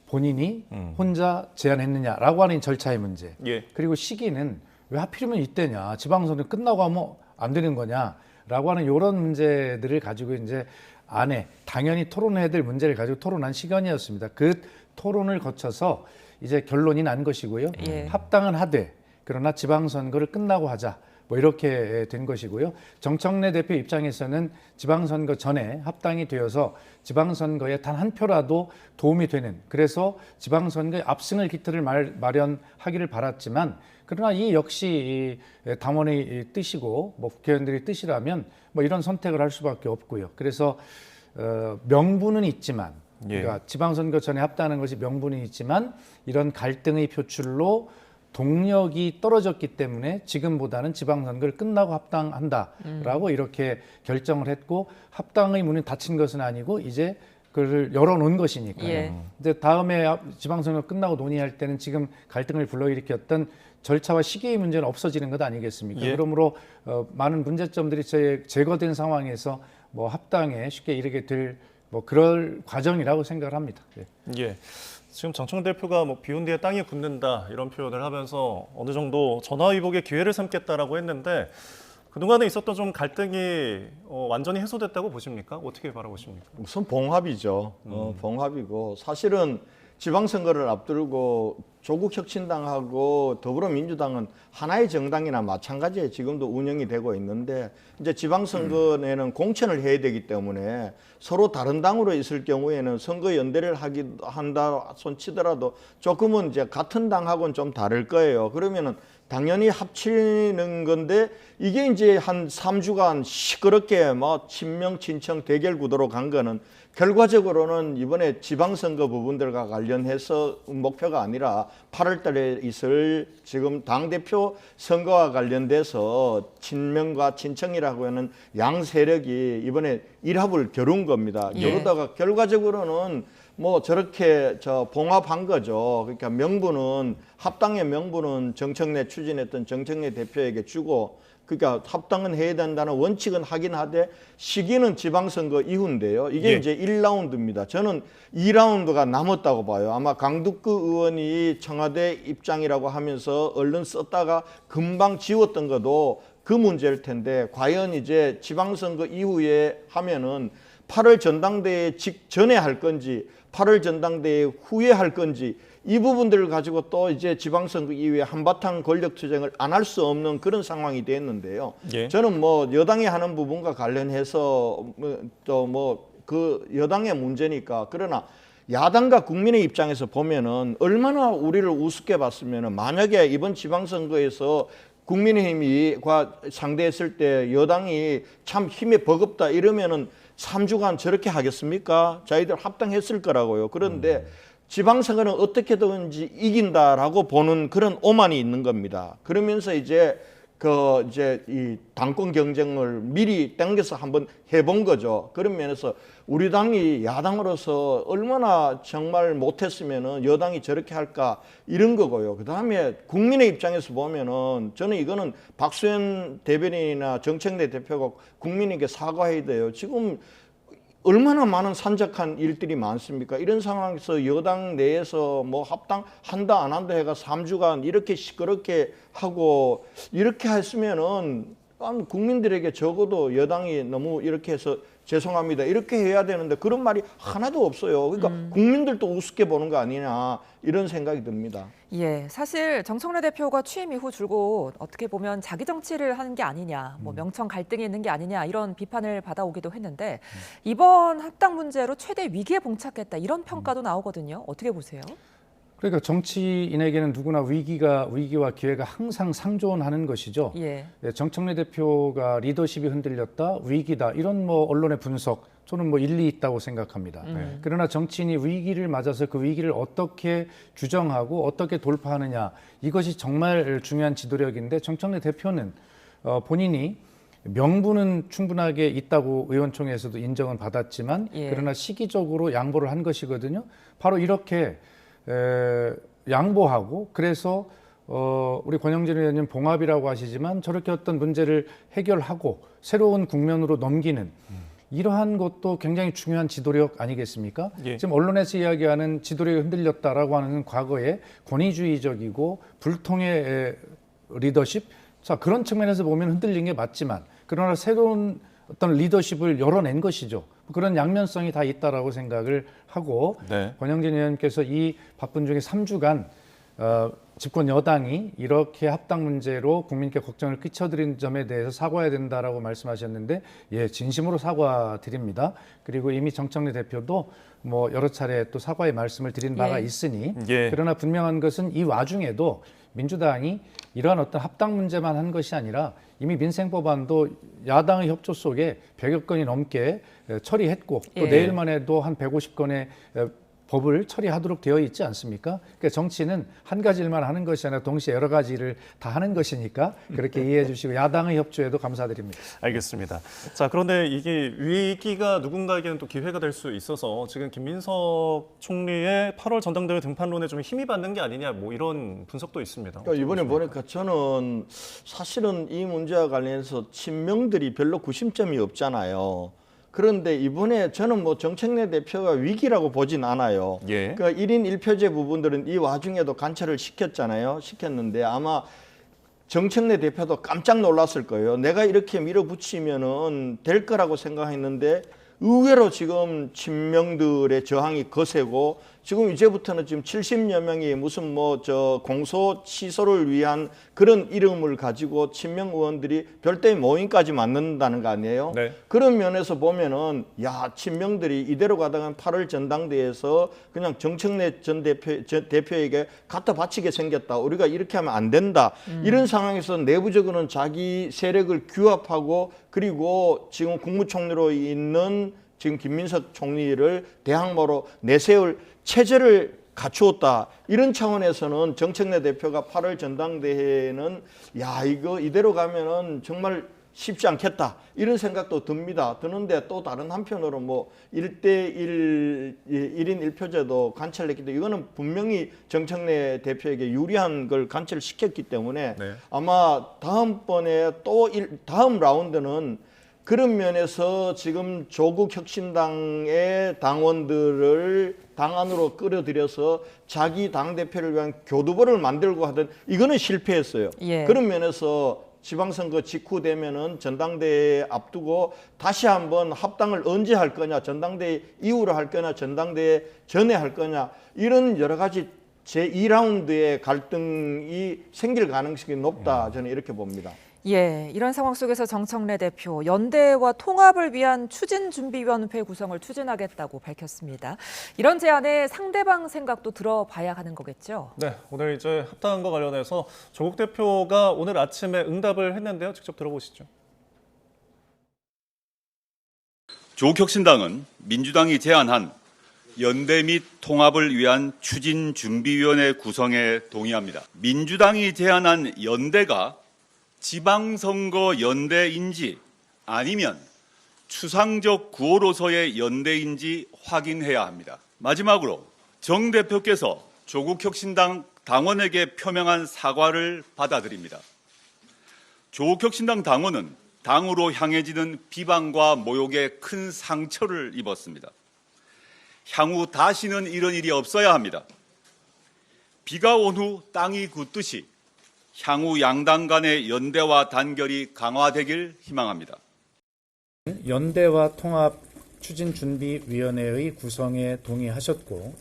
본인이 혼자 제안했느냐라고 하는 절차의 문제. 그리고 시기는 왜 하필이면 이때냐, 지방선거 끝나고 하면 안 되는 거냐라고 하는 이런 문제들을 가지고 이제 안에 당연히 토론해야 될 문제를 가지고 토론한 시간이었습니다. 그 토론을 거쳐서 이제 결론이 난 것이고요. 합당은 하되 그러나 지방선거를 끝나고 하자. 뭐 이렇게 된 것이고요. 정청래 대표 입장에서는 지방선거 전에 합당이 되어서 지방선거에 단 한 표라도 도움이 되는 그래서 지방선거에 압승을 기틀을 마련하기를 바랐지만 그러나 이 역시 당원의 뜻이고 뭐 국회의원들의 뜻이라면 뭐 이런 선택을 할 수밖에 없고요. 그래서 명분은 있지만 그러니까 지방선거 전에 합당하는 것이 명분은 있지만 이런 갈등의 표출로 동력이 떨어졌기 때문에 지금보다는 지방선거를 끝나고 합당한다라고 이렇게 결정을 했고 합당의 문이 닫힌 것은 아니고 이제 그걸 열어놓은 것이니까요. 이제 다음에 지방선거 끝나고 논의할 때는 지금 갈등을 불러일으켰던 절차와 시기의 문제는 없어지는 것 아니겠습니까? 그러므로 많은 문제점들이 제거된 상황에서 뭐 합당에 쉽게 이르게 될 뭐 그럴 과정이라고 생각을 합니다. 지금 정청 대표가 뭐 비온 뒤에 땅이 굳는다 이런 표현을 하면서 어느 정도 전화위복의 기회를 삼겠다라고 했는데 그동안에 있었던 좀 갈등이 완전히 해소됐다고 보십니까? 어떻게 바라보십니까? 우선 봉합이죠. 봉합이고 사실은 지방선거를 앞두고 조국혁신당하고 더불어민주당은 하나의 정당이나 마찬가지에 지금도 운영이 되고 있는데 이제 지방선거에는 공천을 해야 되기 때문에 서로 다른 당으로 있을 경우에는 선거 연대를 한다 손치더라도 조금은 이제 같은 당하고는 좀 다를 거예요. 그러면은 당연히 합치는 건데 이게 이제 한 3주간 시끄럽게 뭐 친명 친청 대결 구도로 간 거는 결과적으로는 이번에 지방선거 부분들과 관련해서 목표가 아니라 8월 달에 있을 지금 당대표 선거와 관련돼서 친명과 친청이라고 하는 양 세력이 이번에 일합을 겨룬 겁니다. 겨루다가 결과적으로는 뭐 저렇게 봉합한 거죠. 그러니까 명분은 합당의 명분은 정청래 추진했던 정청래 대표에게 주고 그러니까 합당은 해야 된다는 원칙은 하긴 하되 시기는 지방선거 이후인데요. 이게 이제 1라운드입니다. 저는 2라운드가 남았다고 봐요. 아마 강두구 의원이 청와대 입장이라고 하면서 얼른 썼다가 금방 지웠던 것도 그 문제일 텐데 과연 이제 지방선거 이후에 하면은 8월 전당대회 직전에 할 건지 8월 전당대회 후에 할 건지 이 부분들을 가지고 또 이제 지방선거 이후에 한바탕 권력 투쟁을 안 할 수 없는 그런 상황이 됐는데요. 저는 뭐 여당이 하는 부분과 관련해서 또 뭐 그 여당의 문제니까 그러나 야당과 국민의 입장에서 보면은 얼마나 우리를 우습게 봤으면은 만약에 이번 지방선거에서 국민의힘과 상대했을 때 여당이 참 힘에 버겁다 이러면은 3주간 저렇게 하겠습니까? 자기들 합당했을 거라고요. 그런데 지방선거는 어떻게든지 이긴다라고 보는 그런 오만이 있는 겁니다. 그러면서 이제 이 당권 경쟁을 미리 당겨서 한번 해본 거죠. 그런 면에서 우리 당이 야당으로서 얼마나 정말 못했으면은 여당이 저렇게 할까 이런 거고요. 그 다음에 국민의 입장에서 보면은 저는 이거는 박수현 대변인이나 정청래 대표가 국민에게 사과해야 돼요. 지금 얼마나 많은 산적한 일들이 많습니까? 이런 상황에서 여당 내에서 뭐 합당한다 안 한다 해가 3주간 이렇게 시끄럽게 하고 이렇게 했으면은 국민들에게 적어도 여당이 너무 이렇게 해서 죄송합니다 이렇게 해야 되는데 그런 말이 하나도 없어요. 그러니까 국민들도 우습게 보는 거 아니냐 이런 생각이 듭니다. 예, 사실 정청래 대표가 취임 이후 줄곧 어떻게 보면 자기 정치를 하는 게 아니냐, 뭐 명청 갈등이 있는 게 아니냐 이런 비판을 받아오기도 했는데 이번 합당 문제로 최대 위기에 봉착했다 이런 평가도 나오거든요. 어떻게 보세요? 그러니까 정치인에게는 누구나 위기와 기회가 항상 상존하는 것이죠. 정청래 대표가 리더십이 흔들렸다, 위기다 이런 뭐 언론의 분석 저는 뭐 일리 있다고 생각합니다. 그러나 정치인이 위기를 맞아서 그 위기를 어떻게 규정하고 어떻게 돌파하느냐 이것이 정말 중요한 지도력인데 정청래 대표는 본인이 명분은 충분하게 있다고 의원총회에서도 인정은 받았지만 그러나 시기적으로 양보를 한 것이거든요. 바로 이렇게 양보하고 그래서 우리 권영진 의원님 봉합이라고 하시지만 저렇게 어떤 문제를 해결하고 새로운 국면으로 넘기는 이러한 것도 굉장히 중요한 지도력 아니겠습니까? 지금 언론에서 이야기하는 지도력이 흔들렸다라고 하는 과거의 권위주의적이고 불통의 리더십 자 그런 측면에서 보면 흔들린 게 맞지만 그러나 새로운 어떤 리더십을 열어낸 것이죠. 그런 양면성이 다 있다라고 생각을 하고 권영진 의원께서 이 바쁜 중에 3주간 집권 여당이 이렇게 합당 문제로 국민께 걱정을 끼쳐드린 점에 대해서 사과해야 된다라고 말씀하셨는데 진심으로 사과드립니다. 그리고 이미 정청래 대표도 뭐 여러 차례 또 사과의 말씀을 드린 바가 있으니 그러나 분명한 것은 이 와중에도 민주당이 이러한 어떤 합당 문제만 한 것이 아니라 이미 민생법안도 야당의 협조 속에 100여 건이 넘게 처리했고 또 내일만 해도 한 150건의 법을 처리하도록 되어 있지 않습니까? 그러니까 정치는 한 가지 일만 하는 것이 아니라 동시에 여러 가지 일을 다 하는 것이니까 그렇게 이해해 주시고 야당의 협조에도 감사드립니다. 알겠습니다. 자, 그런데 이게 위기가 누군가에게는 또 기회가 될 수 있어서 지금 김민석 총리의 8월 전당대회 등판론에 좀 힘이 받는 게 아니냐 뭐 이런 분석도 있습니다. 그러니까 이번에 보니까 저는 사실은 이 문제와 관련해서 친명들이 별로 구심점이 없잖아요. 그런데 이번에 저는 뭐 정청래 대표가 위기라고 보진 않아요. 예. 그러니까 1인 1표제 부분들은 이 와중에도 관철을 시켰는데 아마 정청래 대표도 깜짝 놀랐을 거예요. 내가 이렇게 밀어붙이면은 될 거라고 생각했는데 의외로 지금 친명들의 저항이 거세고 지금 이제부터는 지금 70여 명이 무슨 뭐 저 공소 취소를 위한 그런 이름을 가지고 친명 의원들이 별도의 모임까지 만든다는 거 아니에요? 네. 그런 면에서 보면은 야 친명들이 이대로 가다가 8월 전당대회에서 그냥 정청래 전 대표에게 갖다 바치게 생겼다. 우리가 이렇게 하면 안 된다. 이런 상황에서 내부적으로는 자기 세력을 규합하고 그리고 지금 국무총리로 있는 지금 김민석 총리를 대항마로 내세울 체제를 갖추었다. 이런 차원에서는 정청래 대표가 8월 전당대회에는 야 이거 이대로 가면은 정말 쉽지 않겠다. 이런 생각도 듭니다. 드는데 또 다른 한편으로 뭐 1대1 1인 1표제도 관철했기 때문에 이거는 분명히 정청래 대표에게 유리한 걸 관철시켰기 때문에 네. 아마 다음번에 또 다음 라운드는 그런 면에서 지금 조국 혁신당의 당원들을 당 안으로 끌어들여서 자기 당대표를 위한 교두보를 만들고 하던 이거는 실패했어요. 예. 그런 면에서 지방선거 직후 되면은 전당대회 앞두고 다시 한번 합당을 언제 할 거냐, 전당대회 이후로 할 거냐, 전당대회 전에 할 거냐 이런 여러 가지 제2라운드의 갈등이 생길 가능성이 높다. 저는 이렇게 봅니다. 예, 이런 상황 속에서 정청래 대표 연대와 통합을 위한 추진준비위원회 구성을 추진하겠다고 밝혔습니다. 이런 제안에 상대방 생각도 들어봐야 하는 거겠죠? 네, 오늘 이제 합당과 관련해서 조국 대표가 오늘 아침에 응답을 했는데요. 직접 들어보시죠. 조국 혁신당은 민주당이 제안한 연대 및 통합을 위한 추진준비위원회 구성에 동의합니다. 민주당이 제안한 연대가 지방선거 연대인지 아니면 추상적 구호로서의 연대인지 확인해야 합니다. 마지막으로 정 대표께서 조국혁신당 당원에게 표명한 사과를 받아들입니다. 조국혁신당 당원은 당으로 향해지는 비방과 모욕에 큰 상처를 입었습니다. 향후 다시는 이런 일이 없어야 합니다. 비가 온 후 땅이 굳듯이 향후 양당 간의 연대와 단결이 강화되길 희망합니다. 연대와 통합 추진준비위원회의 구성에 동의하셨고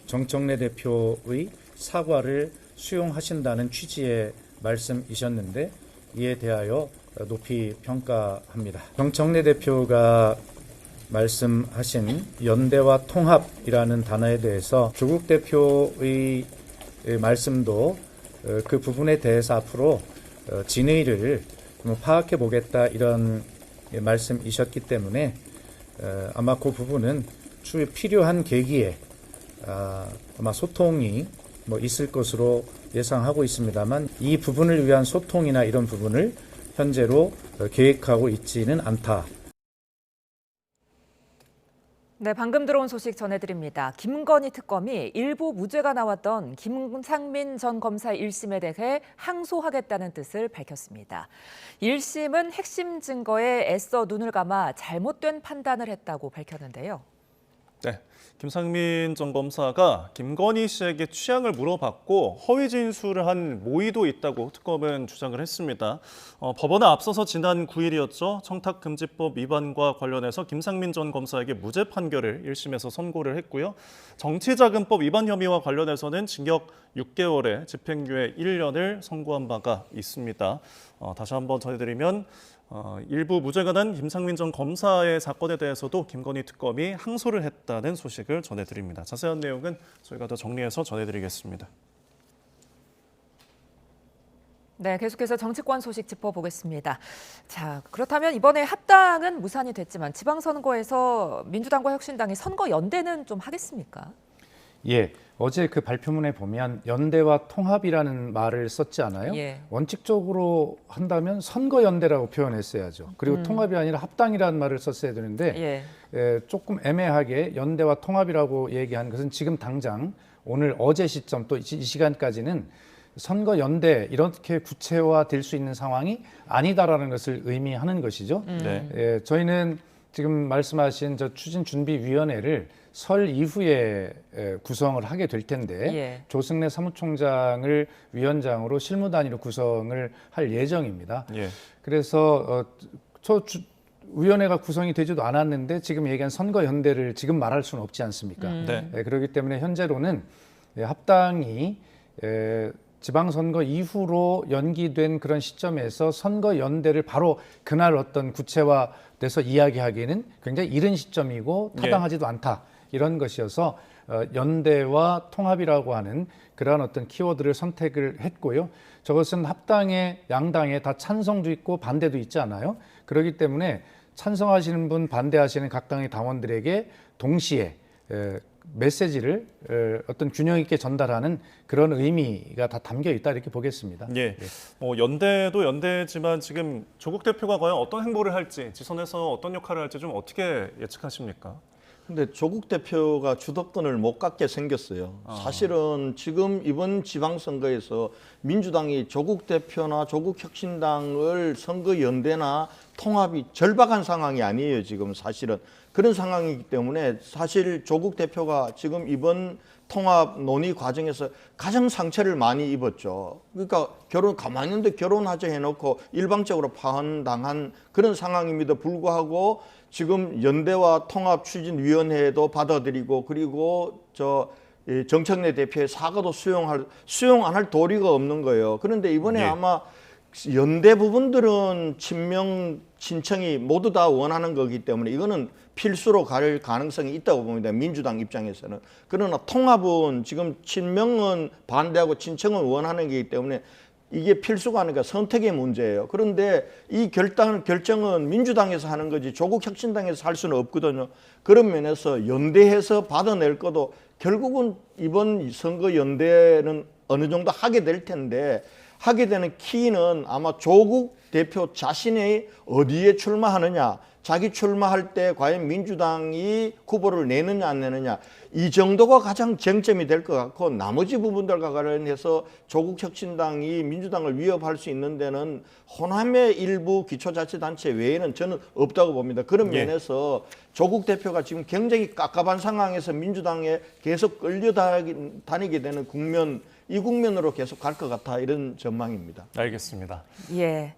정청래 대표의 사과를 수용하신다는 취지의 말씀이셨는데 이에 대하여 높이 평가합니다. 정청래 대표가 말씀하신 연대와 통합이라는 단어에 대해서 조국 대표의 말씀도 그 부분에 대해서 앞으로 진의를 파악해 보겠다 이런 말씀이셨기 때문에 아마 그 부분은 추후에 필요한 계기에 아마 소통이 있을 것으로 예상하고 있습니다만 이 부분을 위한 소통이나 이런 부분을 현재로 계획하고 있지는 않다. 네, 방금 들어온 소식 전해드립니다. 김건희 특검이 일부 무죄가 나왔던 김상민 전 검사 1심에 대해 항소하겠다는 뜻을 밝혔습니다. 1심은 핵심 증거에 애써 눈을 감아 잘못된 판단을 했다고 밝혔는데요. 네, 김상민 전 검사가 김건희 씨에게 취향을 물어봤고 허위 진술을 한 모의도 있다고 특검은 주장을 했습니다. 법원에 앞서서 지난 9일이었죠. 청탁금지법 위반과 관련해서 김상민 전 검사에게 무죄 판결을 1심에서 선고를 했고요. 정치자금법 위반 혐의와 관련해서는 징역 6개월에 집행유예 1년을 선고한 바가 있습니다. 다시 한번 전해드리면 일부 무죄가 난 김상민 전 검사의 사건에 대해서도 김건희 특검이 항소를 했다는 소식을 전해드립니다. 자세한 내용은 저희가 더 정리해서 전해드리겠습니다. 네, 계속해서 정치권 소식 짚어보겠습니다. 자, 그렇다면 이번에 합당은 무산이 됐지만 지방선거에서 민주당과 혁신당이 선거 연대는 좀 하겠습니까? 예, 어제 그 발표문에 보면 연대와 통합이라는 말을 썼지 않아요? 예. 원칙적으로 한다면 선거연대라고 표현했어야죠. 그리고 통합이 아니라 합당이라는 말을 썼어야 되는데 조금 애매하게 연대와 통합이라고 얘기한 것은 지금 당장 오늘 어제 시점 또 이 시간까지는 선거연대 이렇게 구체화될 수 있는 상황이 아니다라는 것을 의미하는 것이죠. 저희는 지금 말씀하신 저 추진준비위원회를 설 이후에 구성을 하게 될 텐데 예. 조승래 사무총장을 위원장으로 실무 단위로 구성을 할 예정입니다. 예. 그래서 위원회가 구성이 되지도 않았는데 지금 얘기한 선거연대를 지금 말할 수는 없지 않습니까? 네. 그렇기 때문에 현재로는 합당이 지방선거 이후로 연기된 그런 시점에서 선거연대를 바로 그날 어떤 구체화돼서 이야기하기에는 굉장히 이른 시점이고 타당하지도 않다. 이런 것이어서 연대와 통합이라고 하는 그러한 어떤 키워드를 선택을 했고요. 저것은 합당의 양당에 다 찬성도 있고 반대도 있지 않아요. 그렇기 때문에 찬성하시는 분, 반대하시는 각 당의 당원들에게 동시에 메시지를 어떤 균형 있게 전달하는 그런 의미가 다 담겨 있다 이렇게 보겠습니다. 예. 연대도 연대지만 지금 조국 대표가 과연 어떤 행보를 할지, 지선에서 어떤 역할을 할지 좀 어떻게 예측하십니까? 근데 조국 대표가 주도권을 못 갖게 생겼어요. 사실은 지금 이번 지방선거에서 민주당이 조국 대표나 조국 혁신당을 선거연대나 통합이 절박한 상황이 아니에요. 지금 사실은 그런 상황이기 때문에 사실 조국 대표가 지금 이번 통합 논의 과정에서 가장 상처를 많이 입었죠. 그러니까 가만히 있는데 결혼하자 해놓고 일방적으로 파혼당한 그런 상황임에도 불구하고 지금 연대와 통합 추진위원회도 받아들이고 그리고 정청래 대표의 사과도 수용 안 할 도리가 없는 거예요. 그런데 이번에 아마 연대 부분들은 친명, 친청이 모두 다 원하는 거기 때문에 이거는 필수로 갈 가능성이 있다고 봅니다. 민주당 입장에서는. 그러나 통합은 지금 친명은 반대하고 친청은 원하는 거기 때문에 이게 필수가 아니라 선택의 문제예요. 그런데 이 결정은 민주당에서 하는 거지 조국 혁신당에서 할 수는 없거든요. 그런 면에서 연대해서 받아낼 것도 결국은 이번 선거 연대는 어느 정도 하게 될 텐데 하게 되는 키는 아마 조국 대표 자신이 어디에 출마하느냐, 자기 출마할 때 과연 민주당이 후보를 내느냐 안 내느냐 이 정도가 가장 쟁점이 될 것 같고 나머지 부분들과 관련해서 조국 혁신당이 민주당을 위협할 수 있는 데는 호남의 일부 기초자치단체 외에는 저는 없다고 봅니다. 그런 면에서 조국 대표가 지금 굉장히 깝깝한 상황에서 민주당에 계속 끌려다니게 되는 국면, 이 국면으로 계속 갈 것 같아 이런 전망입니다. 알겠습니다. 예.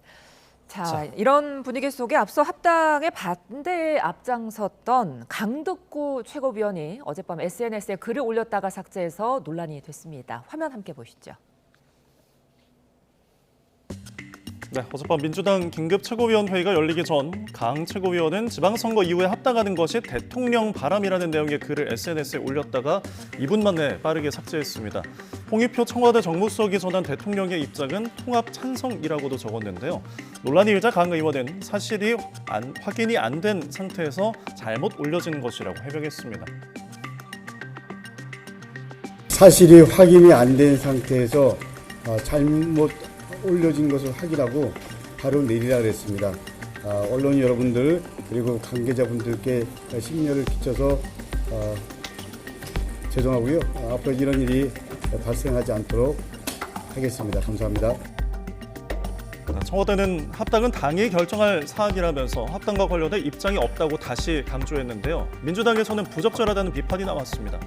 자, 이런 분위기 속에 앞서 합당의 반대에 앞장섰던 강덕구 최고위원이 어젯밤 SNS에 글을 올렸다가 삭제해서 논란이 됐습니다. 화면 함께 보시죠. 네, 어젯밤 민주당 긴급 최고위원 회의가 열리기 전 강 최고위원은 지방선거 이후에 합당하는 것이 대통령 바람이라는 내용의 글을 SNS에 올렸다가 2분 만에 빠르게 삭제했습니다. 홍익표 청와대 정무수석이 전한 대통령의 입장은 통합 찬성이라고도 적었는데요. 논란이 일자 강 의원은 사실이 확인이 안 된 상태에서 잘못 올려진 것이라고 해명했습니다. 사실이 확인이 안 된 상태에서 잘못 올려진 것을 확인하고 바로 내리라 그랬습니다. 언론 여러분들 그리고 관계자분들께 심려를 끼쳐서 죄송하고요. 앞으로 이런 일이 발생하지 않도록 하겠습니다. 감사합니다. 청와대는 합당은 당이 결정할 사안이라면서 합당과 관련해 입장이 없다고 다시 강조했는데요. 민주당에서는 부적절하다는 비판이 나왔습니다.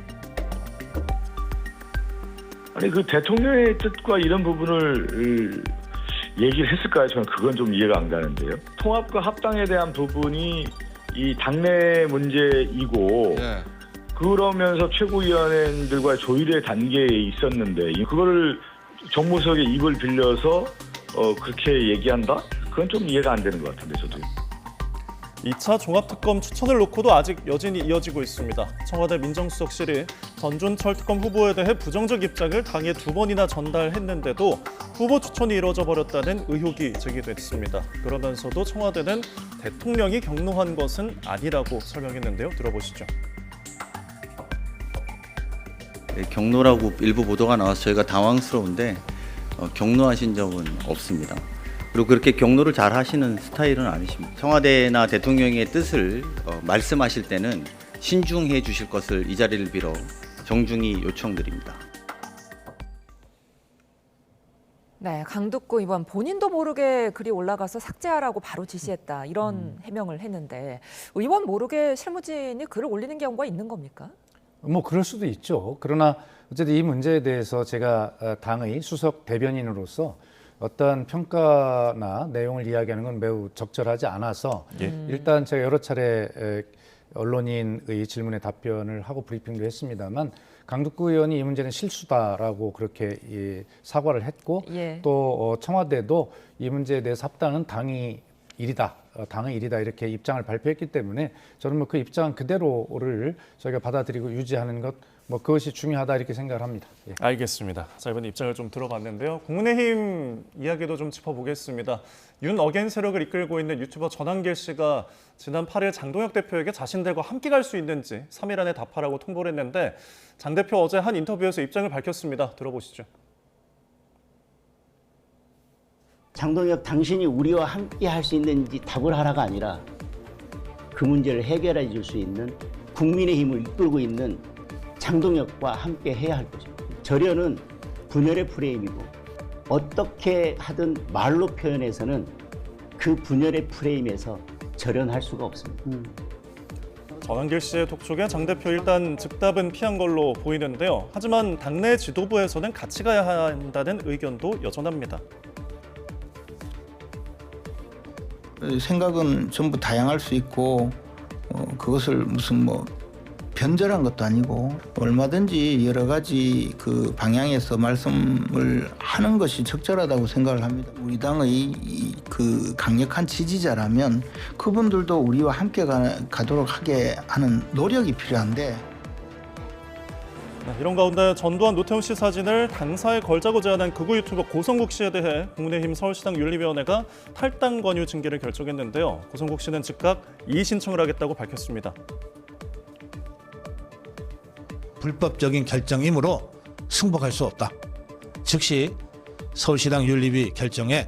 아니 그 대통령의 뜻과 이런 부분을 얘기를 했을까요? 저는 그건 좀 이해가 안 가는데요. 통합과 합당에 대한 부분이 이 당내 문제이고 그러면서 최고위원들과의 조율의 단계에 있었는데 그거를 정무수석의 입을 빌려서 그렇게 얘기한다? 그건 좀 이해가 안 되는 것 같은데 저도. 2차 종합특검 추천을 놓고도 아직 여진이 이어지고 있습니다. 청와대 민정수석실이 전준철 특검 후보에 대해 부정적 입장을 당에 2번이나 전달했는데도 후보 추천이 이루어져 버렸다는 의혹이 제기됐습니다. 그러면서도 청와대는 대통령이 경로한 것은 아니라고 설명했는데요. 들어보시죠. 경로라고 일부 보도가 나와서 저희가 당황스러운데 경로하신 적은 없습니다. 그리고 그렇게 경로를 잘 하시는 스타일은 아니십니다. 청와대나 대통령의 뜻을 말씀하실 때는 신중해 주실 것을 이 자리를 빌어 정중히 요청드립니다. 네, 강득구 의원 본인도 모르게 글이 올라가서 삭제하라고 바로 지시했다 이런 해명을 했는데 의원 모르게 실무진이 글을 올리는 경우가 있는 겁니까? 뭐 그럴 수도 있죠. 그러나 어쨌든 이 문제에 대해서 제가 당의 수석 대변인으로서 어떤 평가나 내용을 이야기하는 건 매우 적절하지 않아서 일단 제가 여러 차례 언론인의 질문에 답변을 하고 브리핑도 했습니다만 강득구 의원이 이 문제는 실수다라고 그렇게 사과를 했고 또 청와대도 이 문제에 대해서 합당은 당의 일이다 이렇게 입장을 발표했기 때문에 저는 뭐 그 입장 그대로를 저희가 받아들이고 유지하는 것 뭐 그것이 중요하다 이렇게 생각을 합니다. 예. 알겠습니다. 자, 이번 입장을 좀 들어봤는데요. 국민의힘 이야기도 좀 짚어보겠습니다. 윤 어게인 세력을 이끌고 있는 유튜버 전한길 씨가 지난 8일 장동혁 대표에게 자신들과 함께 갈 수 있는지 3일 안에 답하라고 통보를 했는데 장 대표 어제 한 인터뷰에서 입장을 밝혔습니다. 들어보시죠. 장동혁 당신이 우리와 함께 할 수 있는지 답을 하라가 아니라 그 문제를 해결해 줄 수 있는 국민의힘을 이끌고 있는 장동혁과 함께 해야 할 거죠. 절연은 분열의 프레임이고 어떻게 하든 말로 표현해서는 그 분열의 프레임에서 절연할 수가 없습니다. 전한길 씨의 독촉에 장 대표 일단 즉답은 피한 걸로 보이는데요. 하지만 당내 지도부에서는 같이 가야 한다는 의견도 여전합니다. 생각은 전부 다양할 수 있고 그것을 무슨 뭐 변절한 것도 아니고 얼마든지 여러 가지 그 방향에서 말씀을 하는 것이 적절하다고 생각을 합니다. 우리 당의 그 강력한 지지자라면 그분들도 우리와 함께 가도록 하게 하는 노력이 필요한데 이런 가운데 전두환 노태우 씨 사진을 당사에 걸자고 제안한 극우 유튜버 고성국 씨에 대해 국민의힘 서울시당 윤리위원회가 탈당 권유 징계를 결정했는데요. 고성국 씨는 즉각 이의 신청을 하겠다고 밝혔습니다. 불법적인 결정이므로 승복할 수 없다. 즉시 서울시당 윤리위 결정에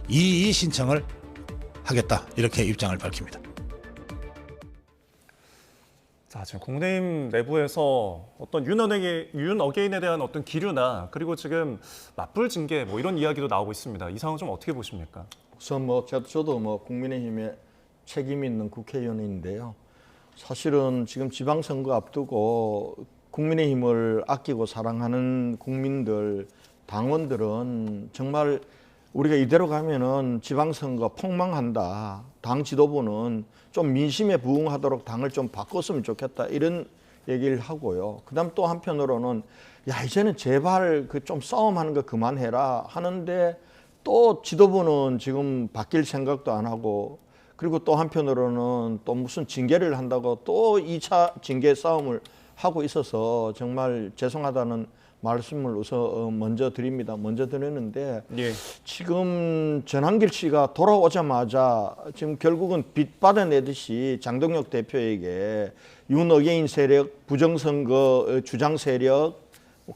이의 신청을 하겠다. 이렇게 입장을 밝힙니다. 자, 지금 국민의힘 내부에서 어떤 윤 어게인에 대한 어떤 기류나 그리고 지금 맞불 징계 뭐 이런 이야기도 나오고 있습니다. 이 상황 좀 어떻게 보십니까? 우선 저도 국민의힘에 책임 있는 국회의원인데요. 사실은 지금 지방선거 앞두고 국민의힘을 아끼고 사랑하는 국민들, 당원들은 정말 우리가 이대로 가면은 지방선거 폭망한다. 당 지도부는 좀 민심에 부응하도록 당을 좀 바꿨으면 좋겠다. 이런 얘기를 하고요. 그다음 또 한편으로는 야 이제는 제발 그 좀 싸움하는 거 그만해라 하는데 또 지도부는 지금 바뀔 생각도 안 하고 그리고 또 한편으로는 또 무슨 징계를 한다고 또 2차 징계 싸움을 하고 있어서 정말 죄송하다는 말씀을 우선 먼저 드립니다. 먼저 드리는데 지금 전한길 씨가 돌아오자마자 지금 결국은 빚 받아내듯이 장동혁 대표에게 윤 어게인 세력, 부정선거 주장 세력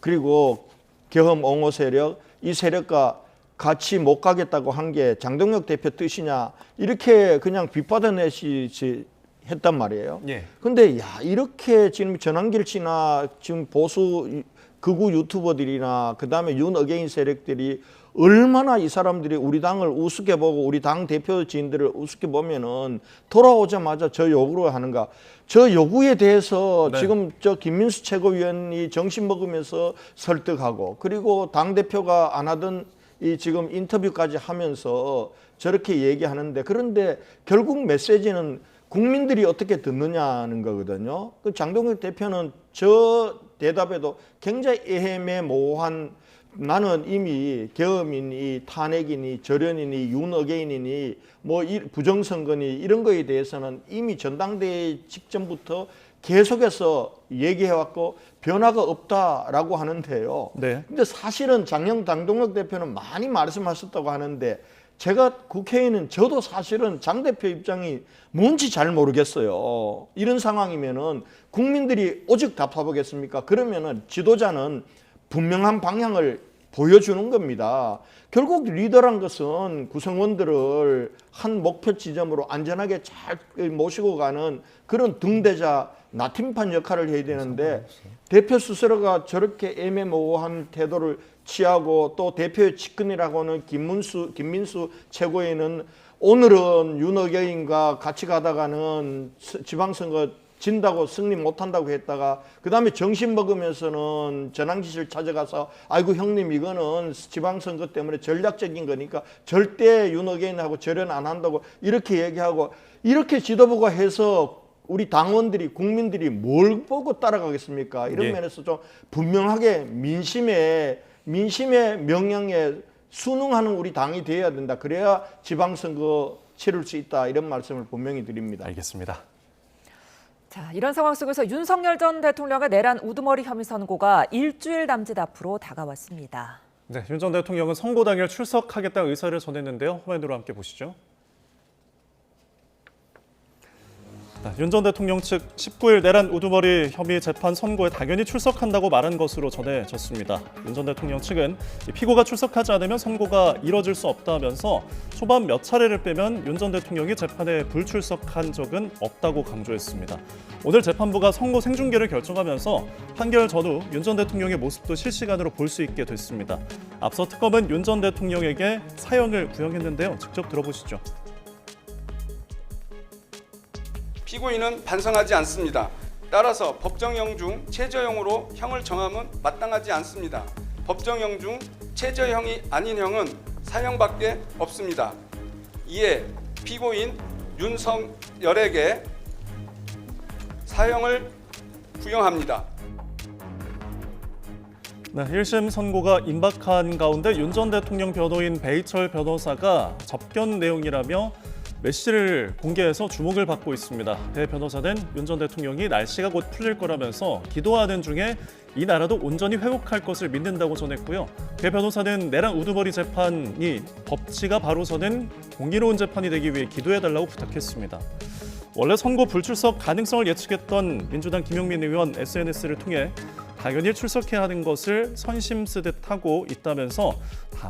그리고 계엄 옹호 세력 이 세력과 같이 못 가겠다고 한 게 장동혁 대표 뜻이냐 이렇게 그냥 빚 받아내시 했단 말이에요. 근데 야 이렇게 지금 전한길 씨나 지금 보수 극우 유튜버들이나 그다음에 윤 어게인 세력들이 얼마나 이 사람들이 우리 당을 우습게 보고 우리 당 대표 지인들을 우습게 보면은 돌아오자마자 저 요구를 하는가. 저 요구에 대해서 지금 저 김민수 최고위원이 정신 먹으면서 설득하고 그리고 당 대표가 안 하던 이 지금 인터뷰까지 하면서 저렇게 얘기하는데 그런데 결국 메시지는 국민들이 어떻게 듣느냐는 거거든요. 그 장동혁 대표는 저 대답에도 굉장히 애매모호한 나는 이미 계엄이니 탄핵이니 절연이니 윤 어게인이니 뭐 부정선거니 이런 거에 대해서는 이미 전당대회 직전부터 계속해서 얘기해왔고 변화가 없다라고 하는데요. 근데 사실은 장동혁 대표는 많이 말씀하셨다고 하는데 제가 국회의원은 저도 사실은 장 대표 입장이 뭔지 잘 모르겠어요. 이런 상황이면은 국민들이 오직 답하보겠습니까? 그러면은 지도자는 분명한 방향을 보여주는 겁니다. 결국 리더란 것은 구성원들을 한 목표 지점으로 안전하게 잘 모시고 가는 그런 등대자, 나팀판 역할을 해야 되는데 대표 스스로가 저렇게 애매모호한 태도를 취하고 또 대표의 측근이라고 하는 김민수 최고위는 오늘은 윤호경인과 같이 가다가는 지방선거 진다고 승리 못한다고 했다가 그 다음에 점심 먹으면서는 전황지시를 찾아가서 아이고 형님 이거는 지방선거 때문에 전략적인 거니까 절대 윤호경하고 절연 안 한다고 이렇게 얘기하고 이렇게 지도부가 해서 우리 당원들이 국민들이 뭘 보고 따라가겠습니까? 이런 면에서 좀 분명하게 민심의 명령에 순응하는 우리 당이 되어야 된다. 그래야 지방선거 치를 수 있다. 이런 말씀을 분명히 드립니다. 알겠습니다. 자, 이런 상황 속에서 윤석열 전 대통령의 내란 우두머리 혐의 선고가 일주일 남짓 앞으로 다가왔습니다. 네, 윤 전 대통령은 선고 당일 출석하겠다는 의사를 전했는데요. 화면으로 함께 보시죠. 윤 전 대통령 측 19일 내란 우두머리 혐의 재판 선고에 당연히 출석한다고 말한 것으로 전해졌습니다. 윤 전 대통령 측은 피고가 출석하지 않으면 선고가 이뤄질 수 없다면서 초반 몇 차례를 빼면 윤 전 대통령이 재판에 불출석한 적은 없다고 강조했습니다. 오늘 재판부가 선고 생중계를 결정하면서 판결 전후 윤 전 대통령의 모습도 실시간으로 볼 수 있게 됐습니다. 앞서 특검은 윤 전 대통령에게 사형을 구형했는데요. 직접 들어보시죠. 피고인은 반성하지 않습니다. 따라서 법정형 중 최저형으로 형을 정함은 마땅하지 않습니다. 법정형 중 최저형이 아닌 형은 사형밖에 없습니다. 이에 피고인 윤석열에게 사형을 구형합니다. 네, 1심 선고가 임박한 가운데 윤 전 대통령 변호인 배희철 변호사가 접견 내용이라며 메시지를 공개해서 주목을 받고 있습니다. 배 변호사는 윤 전 대통령이 날씨가 곧 풀릴 거라면서 기도하는 중에 이 나라도 온전히 회복할 것을 믿는다고 전했고요. 배 변호사는 내란 우두머리 재판이 법치가 바로 서는 공의로운 재판이 되기 위해 기도해달라고 부탁했습니다. 원래 선고 불출석 가능성을 예측했던 민주당 김용민 의원 SNS를 통해 당연히 출석해야 하는 것을 선심 쓰듯 하고 있다면서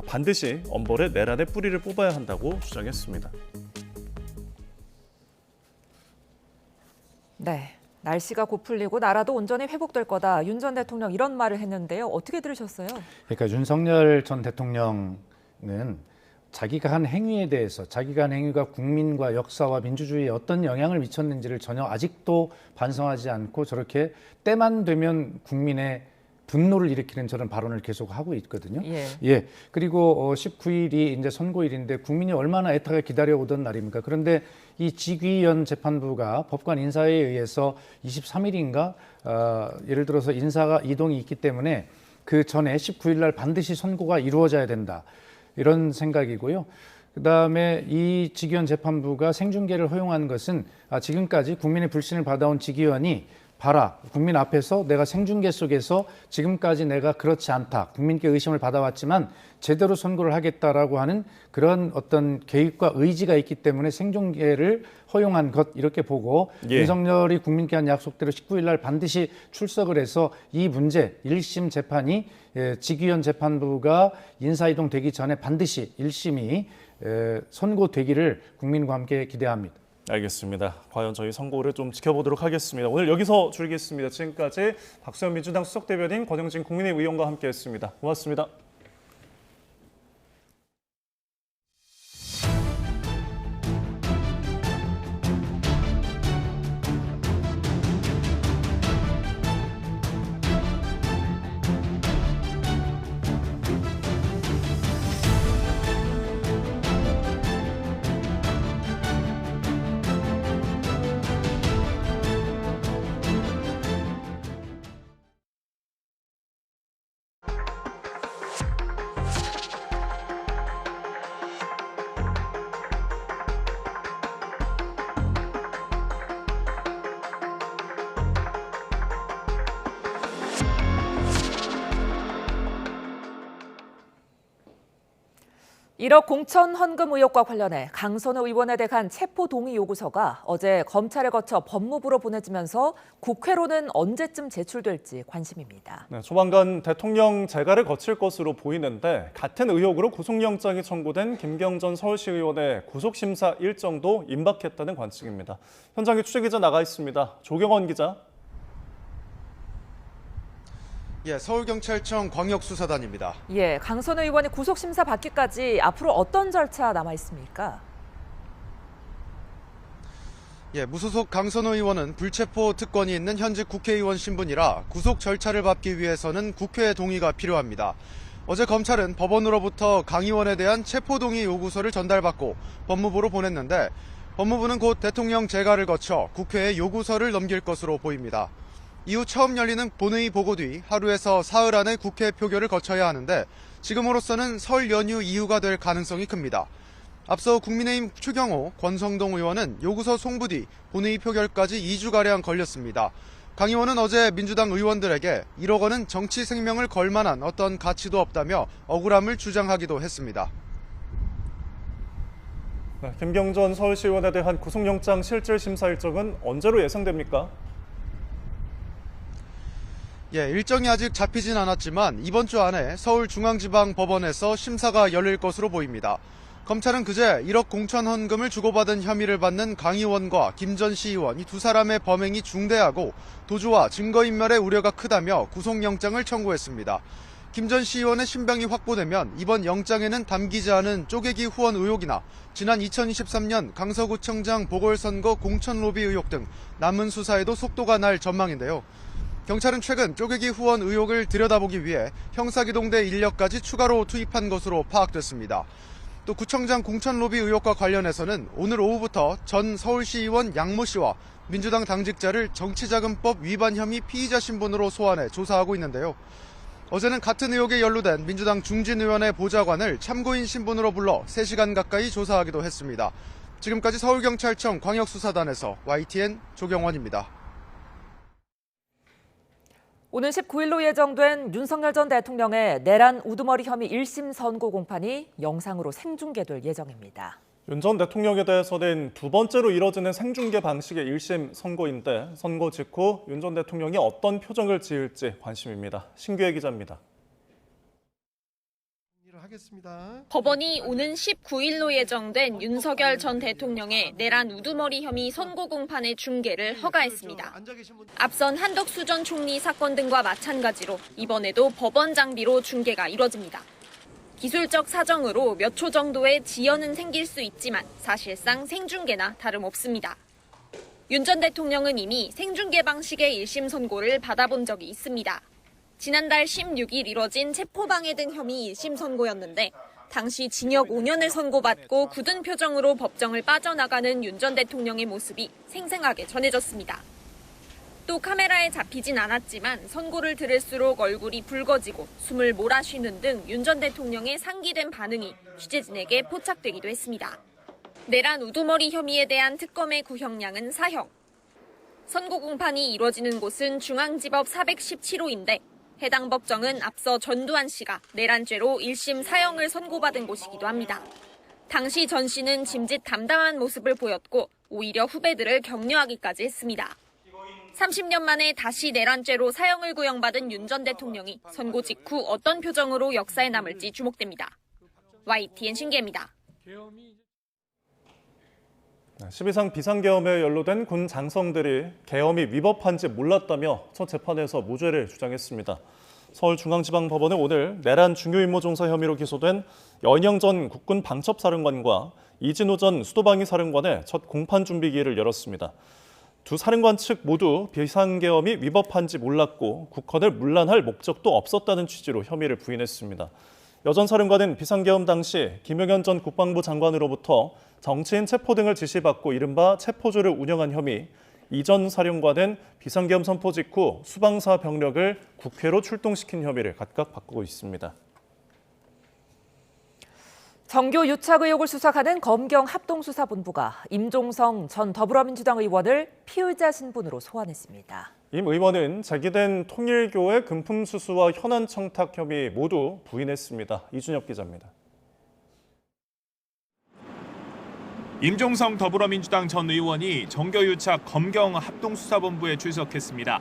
반드시 엄벌에 내란의 뿌리를 뽑아야 한다고 주장했습니다. 네, 날씨가 곧 풀리고 나라도 온전히 회복될 거다. 윤 전 대통령 이런 말을 했는데요. 어떻게 들으셨어요? 그러니까 윤석열 전 대통령은 자기가 한 행위에 대해서 자기가 한 행위가 국민과 역사와 민주주의에 어떤 영향을 미쳤는지를 전혀 아직도 반성하지 않고 저렇게 때만 되면 국민의 분노를 일으키는 저런 발언을 계속 하고 있거든요. 예. 그리고 19일이 이제 선고일인데 국민이 얼마나 애타게 기다려오던 날입니까? 그런데 이 지귀현 재판부가 법관 인사에 의해서 23일인가 예를 들어서 인사가 이동이 있기 때문에 그 전에 19일 날 반드시 선고가 이루어져야 된다. 이런 생각이고요. 그다음에 이 지귀현 재판부가 생중계를 허용한 것은 지금까지 국민의 불신을 받아온 지귀현이 봐라, 국민 앞에서 내가 생중계 속에서 지금까지 내가 그렇지 않다, 국민께 의심을 받아왔지만 제대로 선고를 하겠다라고 하는 그런 어떤 계획과 의지가 있기 때문에 생중계를 허용한 것 이렇게 보고 윤석열이 국민께 한 약속대로 19일 날 반드시 출석을 해서 이 문제 1심 재판이 지귀현 재판부가 인사이동 되기 전에 반드시 1심이 선고되기를 국민과 함께 기대합니다. 알겠습니다. 과연 저희 선고를 좀 지켜보도록 하겠습니다. 오늘 여기서 줄이겠습니다. 지금까지 박수현 민주당 수석대변인 권영진 국민의힘 의원과 함께했습니다. 고맙습니다. 1억 공천 헌금 의혹과 관련해 강선우 의원에 대한 체포 동의 요구서가 어제 검찰을 거쳐 법무부로 보내지면서 국회로는 언제쯤 제출될지 관심입니다. 네, 조만간 대통령 재가를 거칠 것으로 보이는데 같은 의혹으로 구속영장이 청구된 김경전 서울시 의원의 구속심사 일정도 임박했다는 관측입니다. 현장에 취재기자 나가 있습니다. 조경원 기자. 서울경찰청 광역수사단입니다. 강선우 의원이 구속심사 받기까지 앞으로 어떤 절차 남아 있습니까? 무소속 강선우 의원은 불체포 특권이 있는 현직 국회의원 신분이라 구속 절차를 밟기 위해서는 국회의 동의가 필요합니다. 어제 검찰은 법원으로부터 강 의원에 대한 체포 동의 요구서를 전달받고 법무부로 보냈는데 법무부는 곧 대통령 재가를 거쳐 국회에 요구서를 넘길 것으로 보입니다. 이후 처음 열리는 본회의 보고 뒤 하루에서 사흘 안에 국회 표결을 거쳐야 하는데 지금으로서는 설 연휴 이후가 될 가능성이 큽니다. 앞서 국민의힘 추경호, 권성동 의원은 요구서 송부 뒤 본회의 표결까지 2주가량 걸렸습니다. 강 의원은 어제 민주당 의원들에게 1억 원은 정치 생명을 걸 만한 어떤 가치도 없다며 억울함을 주장하기도 했습니다. 김경전 서울시 의원에 대한 구속영장 실질심사 일정은 언제로 예상됩니까? 일정이 아직 잡히진 않았지만 이번 주 안에 서울중앙지방법원에서 심사가 열릴 것으로 보입니다. 검찰은 그제 1억 공천 헌금을 주고받은 혐의를 받는 강 의원과 김 전 시의원 이 두 사람의 범행이 중대하고 도주와 증거인멸의 우려가 크다며 구속영장을 청구했습니다. 김 전 시의원의 신병이 확보되면 이번 영장에는 담기지 않은 쪼개기 후원 의혹이나 지난 2023년 강서구청장 보궐선거 공천 로비 의혹 등 남은 수사에도 속도가 날 전망인데요. 경찰은 최근 쪼개기 후원 의혹을 들여다보기 위해 형사기동대 인력까지 추가로 투입한 것으로 파악됐습니다. 또 구청장 공천 로비 의혹과 관련해서는 오늘 오후부터 전 서울시의원 양모 씨와 민주당 당직자를 정치자금법 위반 혐의 피의자 신분으로 소환해 조사하고 있는데요. 어제는 같은 의혹에 연루된 민주당 중진 의원의 보좌관을 참고인 신분으로 불러 3시간 가까이 조사하기도 했습니다. 지금까지 서울경찰청 광역수사단에서 YTN 조경원입니다. 오는 19일로 예정된 윤석열 전 대통령의 내란 우두머리 혐의 1심 선고 공판이 영상으로 생중계될 예정입니다. 윤 전 대통령에 대해서는 두 번째로 이뤄지는 생중계 방식의 1심 선고인데 선고 직후 윤 전 대통령이 어떤 표정을 지을지 관심입니다. 신규혜 기자입니다. 법원이 오는 19일로 예정된 윤석열 전 대통령의 내란 우두머리 혐의 선고 공판의 중계를 허가했습니다. 앞선 한덕수 전 총리 사건 등과 마찬가지로 이번에도 법원 장비로 중계가 이뤄집니다. 기술적 사정으로 몇 초 정도의 지연은 생길 수 있지만 사실상 생중계나 다름없습니다. 윤 전 대통령은 이미 생중계 방식의 1심 선고를 받아본 적이 있습니다. 지난달 16일 이뤄진 체포방해 등 혐의 1심 선고였는데 당시 징역 5년을 선고받고 굳은 표정으로 법정을 빠져나가는 윤 전 대통령의 모습이 생생하게 전해졌습니다. 또 카메라에 잡히진 않았지만 선고를 들을수록 얼굴이 붉어지고 숨을 몰아쉬는 등 윤 전 대통령의 상기된 반응이 취재진에게 포착되기도 했습니다. 내란 우두머리 혐의에 대한 특검의 구형량은 사형. 선고 공판이 이뤄지는 곳은 중앙지법 417호인데 해당 법정은 앞서 전두환 씨가 내란죄로 1심 사형을 선고받은 곳이기도 합니다. 당시 전 씨는 짐짓 담담한 모습을 보였고 오히려 후배들을 격려하기까지 했습니다. 30년 만에 다시 내란죄로 사형을 구형받은 윤 전 대통령이 선고 직후 어떤 표정으로 역사에 남을지 주목됩니다. YTN 신기혜입니다. 12상 비상계엄에 연루된 군 장성들이 계엄이 위법한지 몰랐다며 첫 재판에서 무죄를 주장했습니다. 서울중앙지방법원은 오늘 내란 중요임무종사 혐의로 기소된 연영 전 국군 방첩사령관과 이진우 전 수도방위 사령관의 첫 공판 준비 기일을 열었습니다. 두 사령관 측 모두 비상계엄이 위법한지 몰랐고 국헌을 문란할 목적도 없었다는 취지로 혐의를 부인했습니다. 여 전 사령관은 비상계엄 당시 김용현 전 국방부 장관으로부터 정치인 체포 등을 지시받고 이른바 체포조를 운영한 혐의, 이 전 사령관은 비상계엄 선포 직후 수방사 병력을 국회로 출동시킨 혐의를 각각 받고 있습니다. 정교 유착 의혹을 수사하는 검경 합동수사본부가 임종성 전 더불어민주당 의원을 피의자 신분으로 소환했습니다. 임 의원은 제기된 통일교의 금품 수수와 현안 청탁 혐의 모두 부인했습니다. 이준혁 기자입니다. 임종성 더불어민주당 전 의원이 정교유착 검경합동수사본부에 출석했습니다.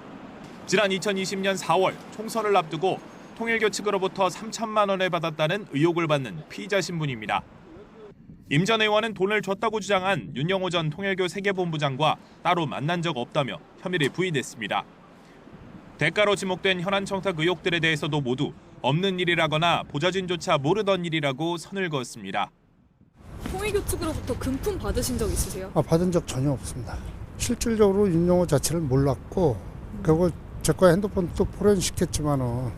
지난 2020년 4월 총선을 앞두고 통일교 측으로부터 3천만 원을 받았다는 의혹을 받는 피의자 신분입니다. 임 전 의원은 돈을 줬다고 주장한 윤영호 전 통일교 세계본부장과 따로 만난 적 없다며 혐의를 부인했습니다. 대가로 지목된 현안 청탁 의혹들에 대해서도 모두 없는 일이라거나 보좌진조차 모르던 일이라고 선을 그었습니다. 통일교 측으로부터 금품 받으신 적 있으세요? 받은 적 전혀 없습니다. 실질적으로 윤영호 자체를 몰랐고 그리고 제 거 핸드폰도 포렌식했지만은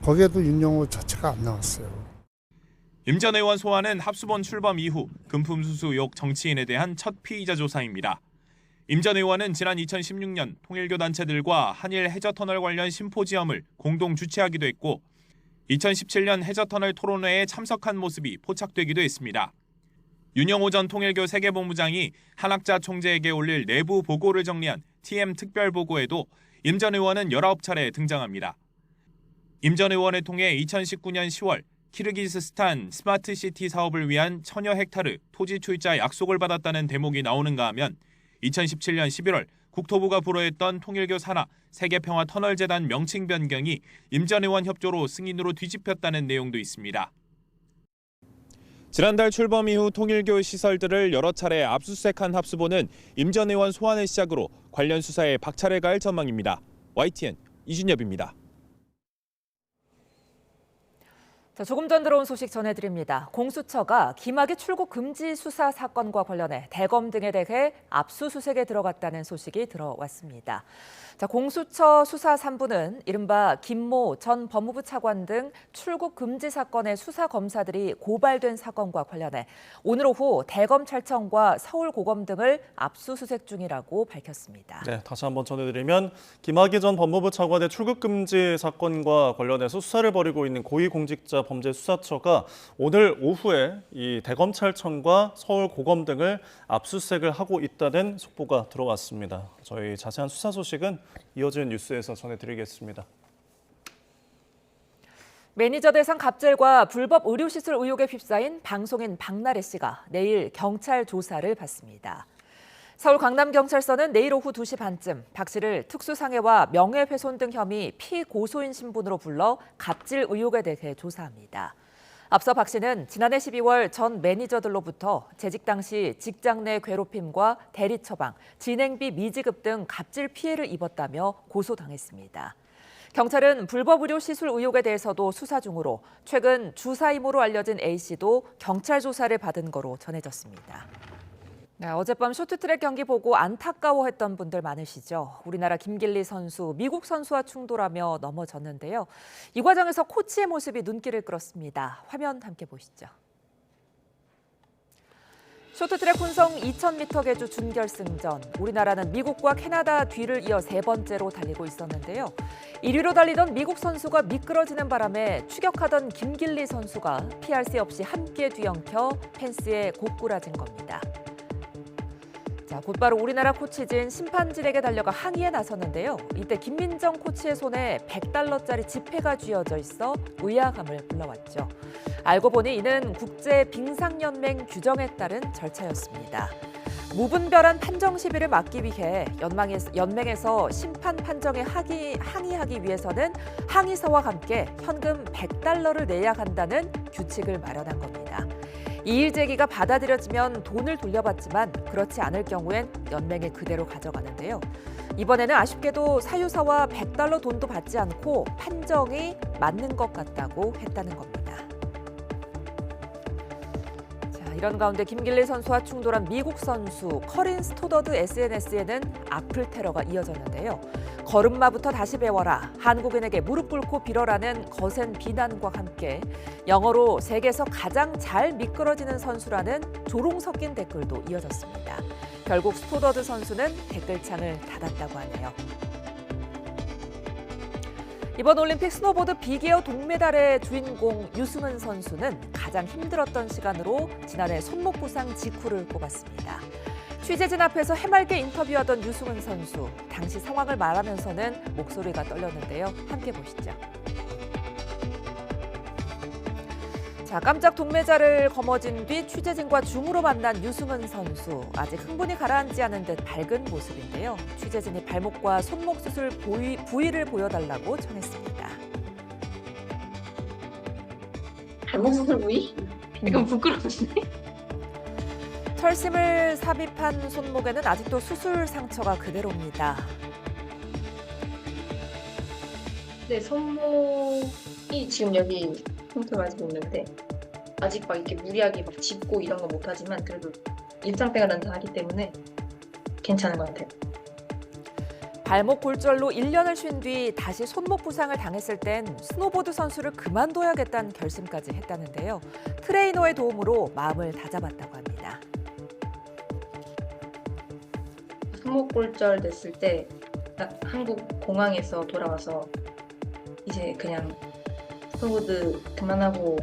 거기에도 윤영호 자체가 안 나왔어요. 임 전 의원 소환은 합수본 출범 이후 금품 수수 의혹 정치인에 대한 첫 피의자 조사입니다. 임 전 의원은 지난 2016년 통일교 단체들과 한일 해저터널 관련 심포지엄을 공동 주최하기도 했고 2017년 해저터널 토론회에 참석한 모습이 포착되기도 했습니다. 윤영호 전 통일교 세계본부장이 한학자 총재에게 올릴 내부 보고를 정리한 TM 특별보고에도 임 전 의원은 19차례 등장합니다. 임 전 의원을 통해 2019년 10월 키르기스스탄 스마트시티 사업을 위한 1000여 헥타르 토지 출자 약속을 받았다는 대목이 나오는가 하면 2017년 11월 국토부가 불허했던 통일교 산하 세계평화터널재단 명칭 변경이 임 전 의원 협조로 승인으로 뒤집혔다는 내용도 있습니다. 지난달 출범 이후 통일교 시설들을 여러 차례 압수수색한 합수본은 임 전 의원 소환을 시작으로 관련 수사에 박차를 가할 전망입니다. YTN 이준엽입니다. 자, 조금 전 들어온 소식 전해드립니다. 공수처가 김학의 출국 금지 수사 사건과 관련해 대검 등에 대해 압수수색에 들어갔다는 소식이 들어왔습니다. 자, 공수처 수사 3부는 이른바 김모 전 법무부 차관 등 출국 금지 사건의 수사 검사들이 고발된 사건과 관련해 오늘 오후 대검찰청과 서울고검 등을 압수수색 중이라고 밝혔습니다. 네, 다시 한번 전해드리면 김학의 전 법무부 차관의 출국 금지 사건과 관련해서 수사를 벌이고 있는 고위공직자 범죄수사처가 오늘 오후에 이 대검찰청과 서울고검 등을 압수수색을 하고 있다는 속보가 들어왔습니다. 저희 자세한 수사 소식은 이어지는 뉴스에서 전해드리겠습니다. 매니저 대상 갑질과 불법 의료시술 의혹에 휩싸인 방송인 박나래 씨가 내일 경찰 조사를 받습니다. 서울 강남경찰서는 내일 오후 2시 반쯤 박 씨를 특수상해와 명예훼손 등 혐의 피고소인 신분으로 불러 갑질 의혹에 대해 조사합니다. 앞서 박 씨는 지난해 12월 전 매니저들로부터 재직 당시 직장 내 괴롭힘과 대리 처방, 진행비 미지급 등 갑질 피해를 입었다며 고소당했습니다. 경찰은 불법 의료 시술 의혹에 대해서도 수사 중으로 최근 주사임으로 알려진 A 씨도 경찰 조사를 받은 거로 전해졌습니다. 네, 어젯밤 쇼트트랙 경기 보고 안타까워했던 분들 많으시죠. 우리나라 김길리 선수, 미국 선수와 충돌하며 넘어졌는데요. 이 과정에서 코치의 모습이 눈길을 끌었습니다. 화면 함께 보시죠. 쇼트트랙 혼성 2000m 계주 준결승전. 우리나라는 미국과 캐나다 뒤를 이어 세 번째로 달리고 있었는데요. 1위로 달리던 미국 선수가 미끄러지는 바람에 추격하던 김길리 선수가 피할 새 없이 함께 뒤엉켜 펜스에 고꾸라진 겁니다. 자, 곧바로 우리나라 코치진 심판진에게 달려가 항의에 나섰는데요. 이때 김민정 코치의 손에 $100짜리 지폐가 쥐어져 있어 의아감을 불러왔죠. 알고 보니 이는 국제빙상연맹 규정에 따른 절차였습니다. 무분별한 판정 시비를 막기 위해 연맹에서 심판 판정에 항의하기 위해서는 항의서와 함께 현금 $100를 내야 한다는 규칙을 마련한 겁니다. 이의 제기가 받아들여지면 돈을 돌려받지만 그렇지 않을 경우엔 연맹에 그대로 가져가는데요. 이번에는 아쉽게도 사유서와 $100 돈도 받지 않고 판정이 맞는 것 같다고 했다는 겁니다. 자, 이런 가운데 김길리 선수와 충돌한 미국 선수 커린 스토더드 SNS에는 악플 테러가 이어졌는데요. 걸음마부터 다시 배워라, 한국인에게 무릎 꿇고 빌어라는 거센 비난과 함께 영어로 세계에서 가장 잘 미끄러지는 선수라는 조롱 섞인 댓글도 이어졌습니다. 결국 스토더드 선수는 댓글창을 닫았다고 하네요. 이번 올림픽 스노보드 빅에어 동메달의 주인공 유승은 선수는 가장 힘들었던 시간으로 지난해 손목 부상 직후를 꼽았습니다. 취재진 앞에서 해맑게 인터뷰하던 유승은 선수. 당시 상황을 말하면서는 목소리가 떨렸는데요. 함께 보시죠. 자, 깜짝 동메달을 거머쥔 뒤 취재진과 줌으로 만난 유승은 선수. 아직 흥분이 가라앉지 않은 듯 밝은 모습인데요. 취재진이 발목과 손목 수술 부위를 보여달라고 청했습니다. 발목 수술 부위? 약간 부끄럽네. 철심을 삽입한 손목에는 아직도 수술 상처가 그대로입니다. 네, 손목이 지금 여기 흉터 가지고 있는데 아직 막 이렇게 무리하게 막 짚고 이런 건 못하지만 그래도 일상생활은 다 하기 때문에 괜찮은 것 같아요. 발목 골절로 1년을 쉰 뒤 다시 손목 부상을 당했을 땐 스노보드 선수를 그만둬야겠다는 결심까지 했다는데요. 트레이너의 도움으로 마음을 다잡았다고 합니다. 손목 골절 됐을 때 딱 한국 공항에서 돌아와서 이제 그냥 스노보드 그만하고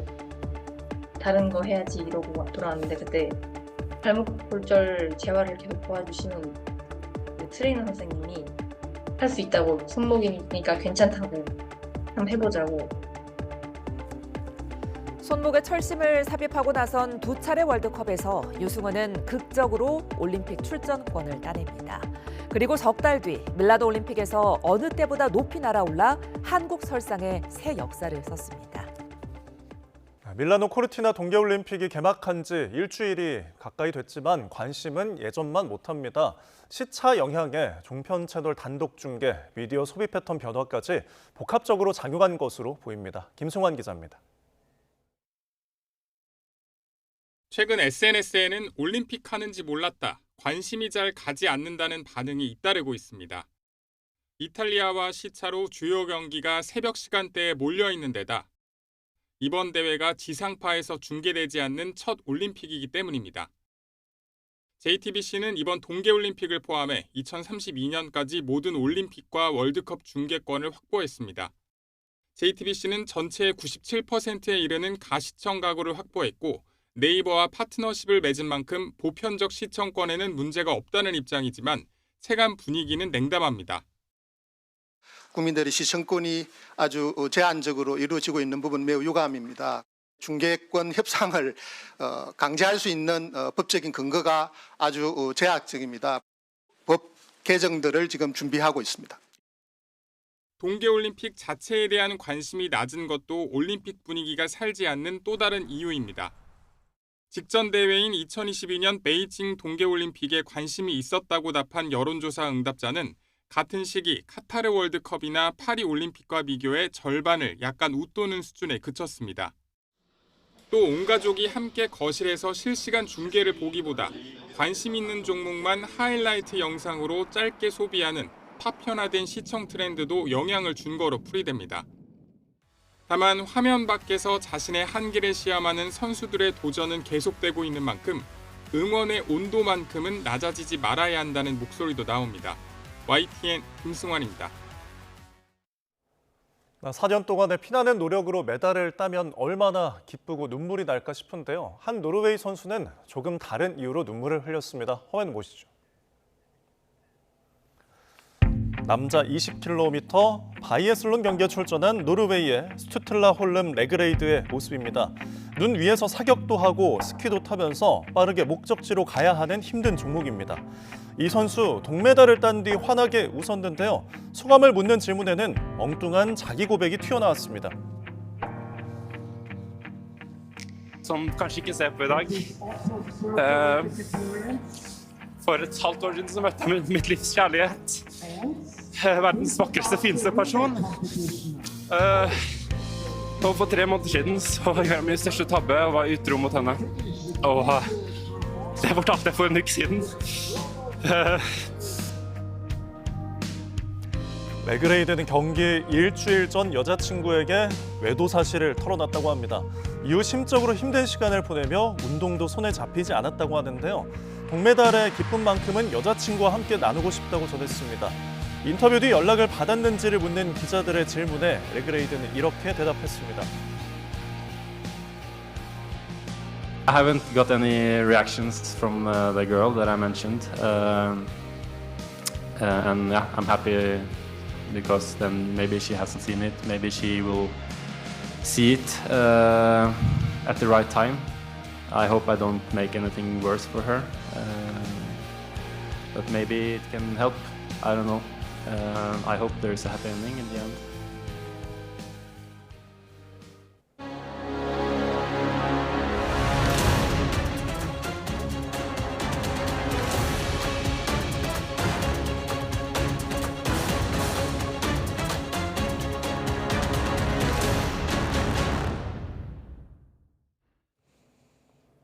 다른 거 해야지 이러고 돌아왔는데 그때 발목 골절 재활을 계속 도와주시는 그 트레이너 선생님이 할 수 있다고 손목이니까 괜찮다고 한번 해보자고. 손목에 철심을 삽입하고 나선 두 차례 월드컵에서 유승은은 극적으로 올림픽 출전권을 따냅니다. 그리고 석 달 뒤 밀라노 올림픽에서 어느 때보다 높이 날아올라 한국 설상에 새 역사를 썼습니다. 밀라노 코르티나 동계올림픽이 개막한 지 일주일이 가까이 됐지만 관심은 예전만 못합니다. 시차 영향에 종편 채널 단독 중계, 미디어 소비 패턴 변화까지 복합적으로 작용한 것으로 보입니다. 김송환 기자입니다. 최근 SNS에는 올림픽 하는지 몰랐다, 관심이 잘 가지 않는다는 반응이 잇따르고 있습니다. 이탈리아와 시차로 주요 경기가 새벽 시간대에 몰려 있는 데다 이번 대회가 지상파에서 중계되지 않는 첫 올림픽이기 때문입니다. JTBC는 이번 동계올림픽을 포함해 2032년까지 모든 올림픽과 월드컵 중계권을 확보했습니다. JTBC는 전체의 97%에 이르는 가시청 가구를 확보했고 네이버와 파트너십을 맺은 만큼 보편적 시청권에는 문제가 없다는 입장이지만 체감 분위기는 냉담합니다. 국민들의 시청권이 아주 제한적으로 이루어지고 있는 부분 매우 유감입니다. 중계권 협상을 강제할 수 있는 법적인 근거가 아주 제약적입니다. 법 개정들을 지금 준비하고 있습니다. 동계올림픽 자체에 대한 관심이 낮은 것도 올림픽 분위기가 살지 않는 또 다른 이유입니다. 직전 대회인 2022년 베이징 동계올림픽에 관심이 있었다고 답한 여론조사 응답자는 같은 시기 카타르 월드컵이나 파리 올림픽과 비교해 절반을 약간 웃도는 수준에 그쳤습니다. 또 온 가족이 함께 거실에서 실시간 중계를 보기보다 관심 있는 종목만 하이라이트 영상으로 짧게 소비하는 파편화된 시청 트렌드도 영향을 준 거로 풀이됩니다. 다만 화면 밖에서 자신의 한계를 시험하는 선수들의 도전은 계속되고 있는 만큼 응원의 온도만큼은 낮아지지 말아야 한다는 목소리도 나옵니다. YTN 김승환입니다. 4년 동안의 피나는 노력으로 메달을 따면 얼마나 기쁘고 눈물이 날까 싶은데요. 한 노르웨이 선수는 조금 다른 이유로 눈물을 흘렸습니다. 화면 보시죠. 남자 20km 바이애슬론 경기에 출전한 노르웨이의 스투틀라 홀름 레그레이드의 모습입니다. 눈 위에서 사격도 하고 스키도 타면서 빠르게 목적지로 가야 하는 힘든 종목입니다. 이 선수 동메달을 딴 뒤 환하게 웃었는데요. 소감을 묻는 질문에는 엉뚱한 자기 고백이 튀어나왔습니다. Som kanskje ikke ser på i dag. For et halvt år siden så møtte jeg mitt livs kjærlighet. Verdens vakreste, fineste person. Og for 3 måneder siden så gjorde jeg min største tabbe og var utro mot henne. Og det fortalte jeg for en uke siden. 레그레이드는 경기 일주일 전 여자친구에게 외도 사실을 털어놨다고 합니다. 이후 심적으로 힘든 시간을 보내며 운동도 손에 잡히지 않았다고 하는데요. 동메달의 기쁨만큼은 여자친구와 함께 나누고 싶다고 전했습니다. 인터뷰 뒤 연락을 받았는지를 묻는 기자들의 질문에 레그레이드는 이렇게 대답했습니다. I haven't got any reactions from the girl that I mentioned. And yeah, I'm happy because then maybe she hasn't seen it. Maybe she will see it. at the right time. I hope I don't make anything worse for her, but maybe it can help. I don't know. I hope there's a happy ending in the end.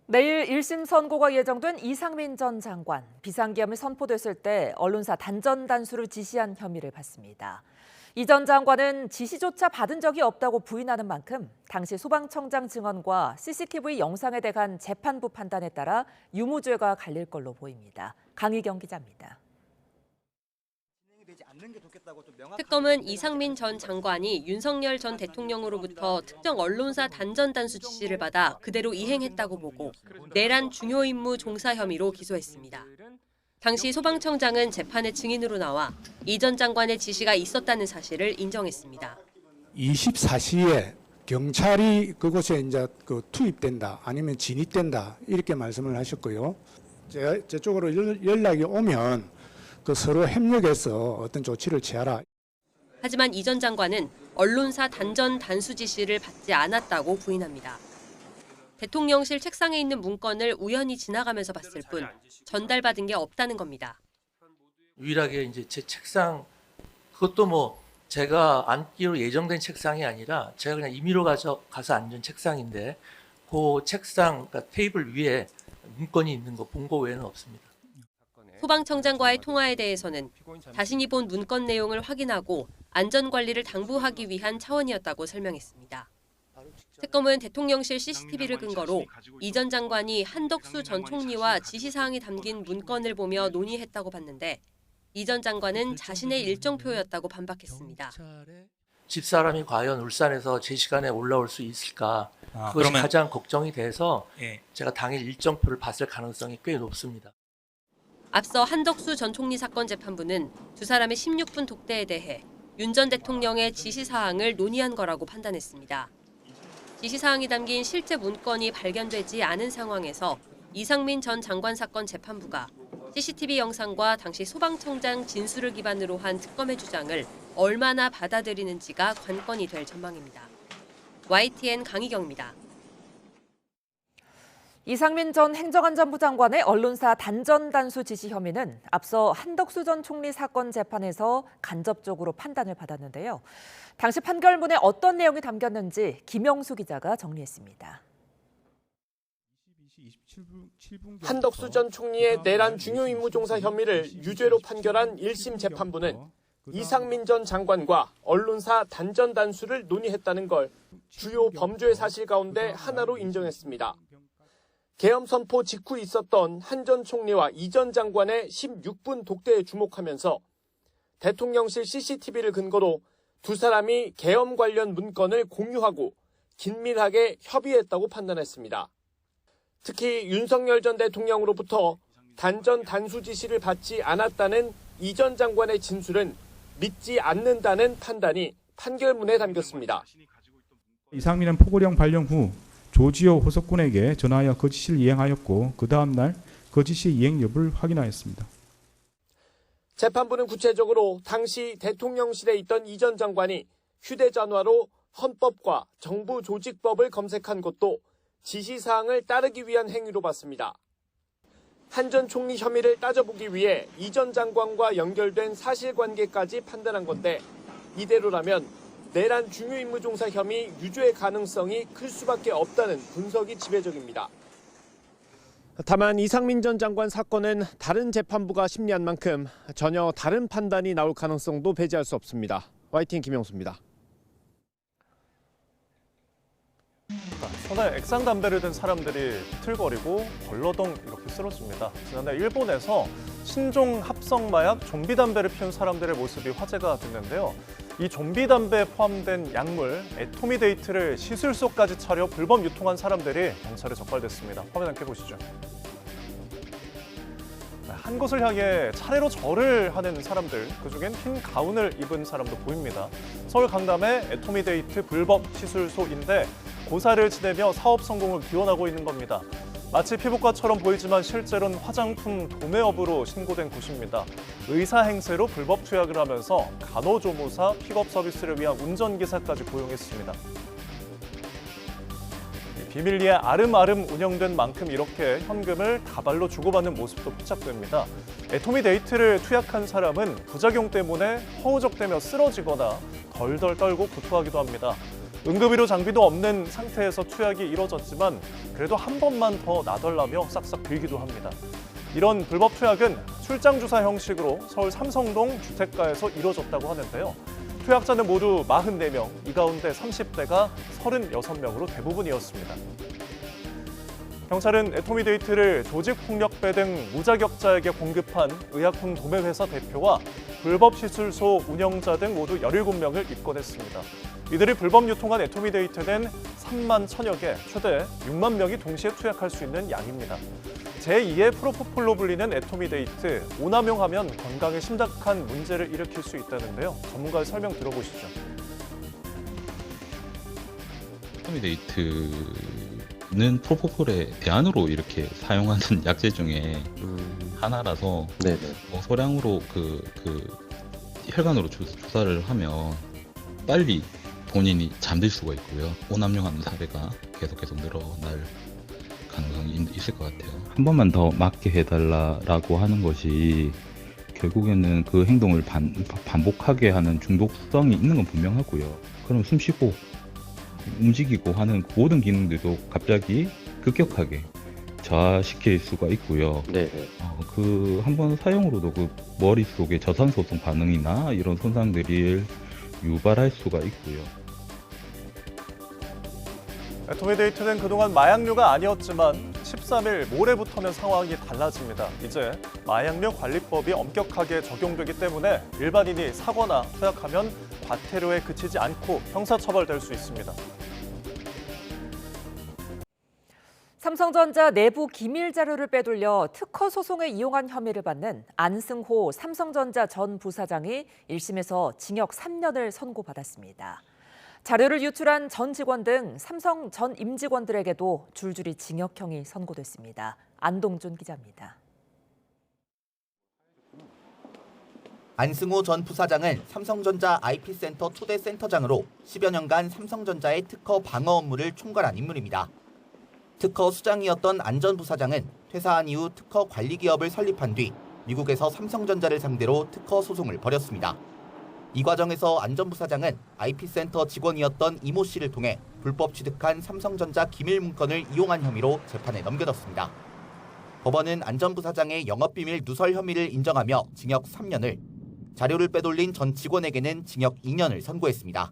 내일 1심 선고가 예정된 이상민 전 장관. 비상계엄이 선포됐을 때 언론사 단전 단수를 지시한 혐의를 받습니다. 이 전 장관은 지시조차 받은 적이 없다고 부인하는 만큼 당시 소방청장 증언과 CCTV 영상에 대한 재판부 판단에 따라 유무죄가 갈릴 걸로 보입니다. 강희경 기자입니다. 특검은 이상민 전 장관이 윤석열 전 대통령으로부터 특정 언론사 단전 단수 지시를 받아 그대로 이행했다고 보고 내란 중요 임무 종사 혐의로 기소했습니다. 당시 소방청장은 재판의 증인으로 나와 이 전 장관의 지시가 있었다는 사실을 인정했습니다. 24시에 경찰이 그곳에 이제 투입된다, 아니면 진입된다 이렇게 말씀을 하셨고요. 제 쪽으로 연락이 오면 서로 협력해서 어떤 조치를 취하라. 하지만 이 전 장관은 언론사 단전 단수 지시를 받지 않았다고 부인합니다. 대통령실 책상에 있는 문건을 우연히 지나가면서 봤을 뿐 전달받은 게 없다는 겁니다. 유일하게 이제 제 책상, 그것도 제가 앉기로 예정된 책상이 아니라 제가 그냥 임의로 가서 앉은 책상인데 그 책상, 그러니까 테이블 위에 문건이 있는 거 본 거 외에는 없습니다. 소방청장과의 통화에 대해서는 자신이 본 문건 내용을 확인하고 안전관리를 당부하기 위한 차원이었다고 설명했습니다. 특검은 대통령실 CCTV를 근거로 이 전 장관이 한덕수 전 총리와 지시사항이 담긴 문건을 보며 논의했다고 봤는데 이 전 장관은 자신의 일정표였다고 반박했습니다. 집사람이 과연 울산에서 제 시간에 올라올 수 있을까? 그것이 가장 걱정이 돼서 제가 당일 일정표를 봤을 가능성이 꽤 높습니다. 앞서 한덕수 전 총리 사건 재판부는 두 사람의 16분 독대에 대해 윤 전 대통령의 지시사항을 논의한 거라고 판단했습니다. 지시사항이 담긴 실제 문건이 발견되지 않은 상황에서 이상민 전 장관 사건 재판부가 CCTV 영상과 당시 소방청장 진술을 기반으로 한 특검의 주장을 얼마나 받아들이는지가 관건이 될 전망입니다. YTN 강희경입니다. 이상민 전 행정안전부 장관의 언론사 단전 단수 지시 혐의는 앞서 한덕수 전 총리 사건 재판에서 간접적으로 판단을 받았는데요. 당시 판결문에 어떤 내용이 담겼는지 김영수 기자가 정리했습니다. 한덕수 전 총리의 내란 중요 임무 종사 혐의를 유죄로 판결한 1심 재판부는 이상민 전 장관과 언론사 단전 단수를 논의했다는 걸 주요 범죄 사실 가운데 하나로 인정했습니다. 계엄 선포 직후 있었던 한 전 총리와 이 전 장관의 16분 독대에 주목하면서 대통령실 CCTV를 근거로 두 사람이 계엄 관련 문건을 공유하고 긴밀하게 협의했다고 판단했습니다. 특히 윤석열 전 대통령으로부터 단전 단수 지시를 받지 않았다는 이 전 장관의 진술은 믿지 않는다는 판단이 판결문에 담겼습니다. 이상민은 포고령 발령 후 조지호 호석군에게 전화하여 그 지시를 이행하였고 그 다음 날 그 지시 이행 여부를 확인하였습니다. 재판부는 구체적으로 당시 대통령실에 있던 이 전 장관이 휴대전화로 헌법과 정부 조직법을 검색한 것도 지시사항을 따르기 위한 행위로 봤습니다. 한 전 총리 혐의를 따져보기 위해 이 전 장관과 연결된 사실관계까지 판단한 건데 이대로라면 내란 중요임무종사 혐의 유죄 가능성이 클 수밖에 없다는 분석이 지배적입니다. 다만 이상민 전 장관 사건은 다른 재판부가 심리한 만큼 전혀 다른 판단이 나올 가능성도 배제할 수 없습니다. YTN 김영수입니다. 손에 액상 담배를 든 사람들이 비틀거리고 벌러덩 이렇게 쓰러집니다. 지난해 일본에서 신종 합성 마약 좀비 담배를 피운 사람들의 모습이 화제가 됐는데요. 이 좀비 담배에 포함된 약물 애토미데이트를 시술소까지 차려 불법 유통한 사람들이 경찰에 적발됐습니다. 화면 함께 보시죠. 한 곳을 향해 차례로 절을 하는 사람들, 그중엔 흰 가운을 입은 사람도 보입니다. 서울 강남의 애토미데이트 불법 시술소인데 보살을 지내며 사업 성공을 기원하고 있는 겁니다. 마치 피부과처럼 보이지만 실제로는 화장품 도매업으로 신고된 곳입니다. 의사 행세로 불법 투약을 하면서 간호조무사, 픽업 서비스를 위한 운전기사까지 고용했습니다. 비밀리에 아름아름 운영된 만큼 이렇게 현금을 다발로 주고받는 모습도 포착됩니다. 애토미데이트를 투약한 사람은 부작용 때문에 허우적대며 쓰러지거나 덜덜 떨고 구토하기도 합니다. 응급의료 장비도 없는 상태에서 투약이 이뤄졌지만 그래도 한 번만 더 놔달라며 싹싹 빌기도 합니다. 이런 불법 투약은 출장주사 형식으로 서울 삼성동 주택가에서 이뤄졌다고 하는데요. 투약자는 모두 44명, 이 가운데 30대가 36명으로 대부분이었습니다. 경찰은 애토미데이트를 조직폭력배 등 무자격자에게 공급한 의약품 도매회사 대표와 불법 시술소 운영자 등 모두 17명을 입건했습니다. 이들이 불법 유통한 애토미데이트는 3만 1천여 개, 최대 6만 명이 동시에 투약할 수 있는 양입니다. 제2의 프로포폴로 불리는 애토미데이트, 오남용하면 건강에 심각한 문제를 일으킬 수 있다는데요. 전문가의 설명 들어보시죠. 애토미데이트는 프로포폴의 대안으로 이렇게 사용하는 약제 중에 하나라서 뭐 소량으로 혈관으로 주사를 하면 빨리 본인이 잠들 수가 있고요. 오남용하는 사례가 계속 늘어날 가능성이 있을 것 같아요. 한 번만 더 맞게 해달라고 하는 것이 결국에는 그 행동을 반복하게 하는 중독성이 있는 건 분명하고요. 그럼 숨쉬고 움직이고 하는 모든 기능들도 갑자기 급격하게 저하시킬 수가 있고요. 그 한 번 사용으로도 그 머릿속에 저산소성 반응이나 이런 손상들을 유발할 수가 있고요. 애토미데이트는 그동안 마약류가 아니었지만 13일 모레부터는 상황이 달라집니다. 이제 마약류 관리법이 엄격하게 적용되기 때문에 일반인이 사거나 투약하면 과태료에 그치지 않고 형사처벌될 수 있습니다. 삼성전자 내부 기밀 자료를 빼돌려 특허 소송에 이용한 혐의를 받는 안승호 삼성전자 전 부사장이 1심에서 징역 3년을 선고받았습니다. 자료를 유출한 전 직원 등 삼성 전 임직원들에게도 줄줄이 징역형이 선고됐습니다. 안동준 기자입니다. 안승호 전 부사장은 삼성전자 IP센터 초대 센터장으로 10여 년간 삼성전자의 특허 방어 업무를 총괄한 인물입니다. 특허 수장이었던 안 전 부사장은 퇴사한 이후 특허 관리 기업을 설립한 뒤 미국에서 삼성전자를 상대로 특허 소송을 벌였습니다. 이 과정에서 안 전 부사장은 IP센터 직원이었던 이모 씨를 통해 불법 취득한 삼성전자 기밀 문건을 이용한 혐의로 재판에 넘겨졌습니다. 법원은 안 전 부사장의 영업비밀 누설 혐의를 인정하며 징역 3년을, 자료를 빼돌린 전 직원에게는 징역 2년을 선고했습니다.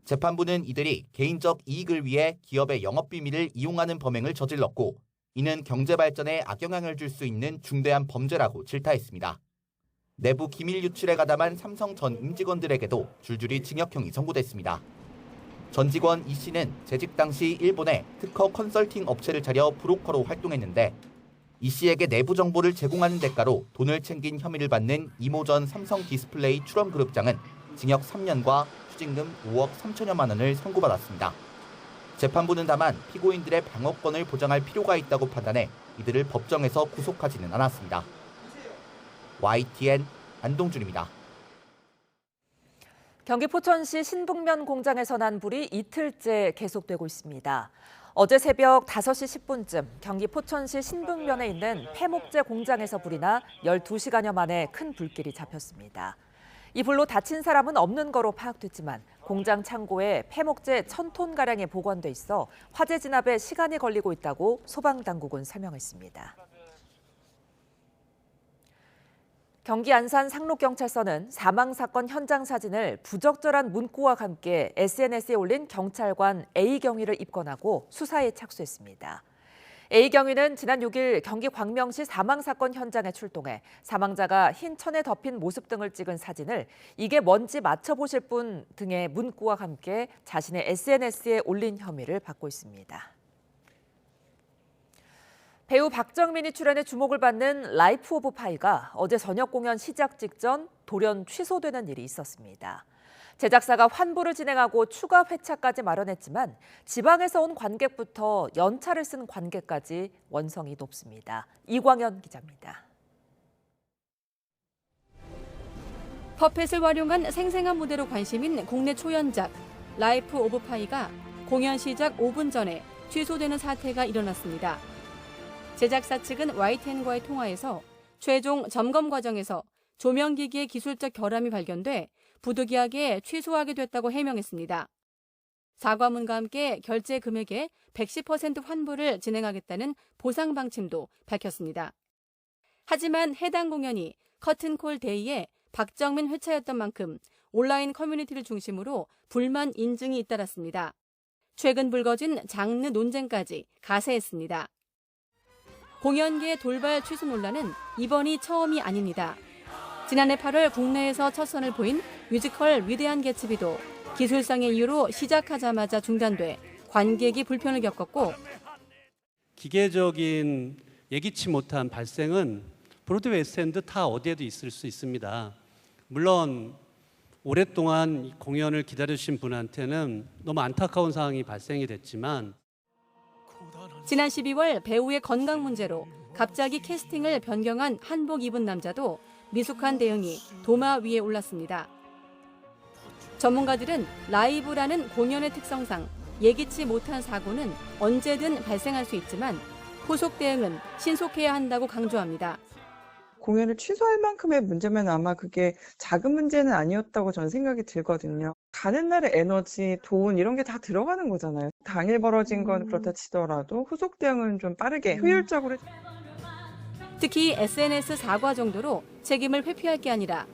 재판부는 이들이 개인적 이익을 위해 기업의 영업비밀을 이용하는 범행을 저질렀고 이는 경제 발전에 악영향을 줄 수 있는 중대한 범죄라고 질타했습니다. 내부 기밀 유출에 가담한 삼성 전 임직원들에게도 줄줄이 징역형이 선고됐습니다. 전 직원 이 씨는 재직 당시 일본에 특허 컨설팅 업체를 차려 브로커로 활동했는데 이 씨에게 내부 정보를 제공하는 대가로 돈을 챙긴 혐의를 받는 이모 전 삼성 디스플레이 출원그룹장은 징역 3년과 추징금 5억 3천여만 원을 선고받았습니다. 재판부는 다만 피고인들의 방어권을 보장할 필요가 있다고 판단해 이들을 법정에서 구속하지는 않았습니다. YTN 안동준입니다. 경기 포천시 신북면 공장에서 난 불이 이틀째 계속되고 있습니다. 어제 새벽 5시 10분쯤 경기 포천시 신북면에 있는 폐목재 공장에서 불이 나 12시간여 만에 큰 불길이 잡혔습니다. 이 불로 다친 사람은 없는 거로 파악됐지만 공장 창고에 폐목재 1,000톤가량이 보관돼 있어 화재 진압에 시간이 걸리고 있다고 소방당국은 설명했습니다. 경기 안산 상록경찰서는 사망사건 현장 사진을 부적절한 문구와 함께 SNS에 올린 경찰관 A 경위를 입건하고 수사에 착수했습니다. A 경위는 지난 6일 경기 광명시 사망사건 현장에 출동해 사망자가 흰 천에 덮인 모습 등을 찍은 사진을 이게 뭔지 맞춰보실 분 등의 문구와 함께 자신의 SNS에 올린 혐의를 받고 있습니다. 배우 박정민이 출연해 주목을 받는 라이프 오브 파이가 어제 저녁 공연 시작 직전 돌연 취소되는 일이 있었습니다. 제작사가 환불을 진행하고 추가 회차까지 마련했지만 지방에서 온 관객부터 연차를 쓴 관객까지 원성이 높습니다. 이광현 기자입니다. 퍼펫을 활용한 생생한 무대로 관심인 국내 초연작 라이프 오브 파이가 공연 시작 5분 전에 취소되는 사태가 일어났습니다. 제작사 측은 YTN과의 통화에서 최종 점검 과정에서 조명기기의 기술적 결함이 발견돼 부득이하게 취소하게 됐다고 해명했습니다. 사과문과 함께 결제 금액의 110% 환불을 진행하겠다는 보상 방침도 밝혔습니다. 하지만 해당 공연이 커튼콜 데이에 박정민 회차였던 만큼 온라인 커뮤니티를 중심으로 불만 인증이 잇따랐습니다. 최근 불거진 장르 논쟁까지 가세했습니다. 공연계의 돌발 취소 논란은 이번이 처음이 아닙니다. 지난해 8월 국내에서 첫 선을 보인 뮤지컬 위대한 개츠비도 기술상의 이유로 시작하자마자 중단돼 관객이 불편을 겪었고, 기계적인 예기치 못한 발생은 브로드웨이 웨스트엔드 다 어디에도 있을 수 있습니다. 물론 오랫동안 공연을 기다려주신 분한테는 너무 안타까운 상황이 발생이 됐지만, 지난 12월 배우의 건강 문제로 갑자기 캐스팅을 변경한 한복 입은 남자도 미숙한 대응이 도마 위에 올랐습니다. 전문가들은 라이브라는 공연의 특성상 예기치 못한 사고는 언제든 발생할 수 있지만 후속 대응은 신속해야 한다고 강조합니다. 공연을 취소할 만큼의 문제면 아마 그게 작은 문제는 아니었다고 저는 생각이 들거든요. 가는 날의 에너지, 돈 이런 게 다 들어가는 거잖아요. 당일 벌어진 건 그렇다 치더라도 후속 대응은 좀 빠르게 효율적으로. 특히 SNS 사과 정도로 책임을 회피할 게 아니라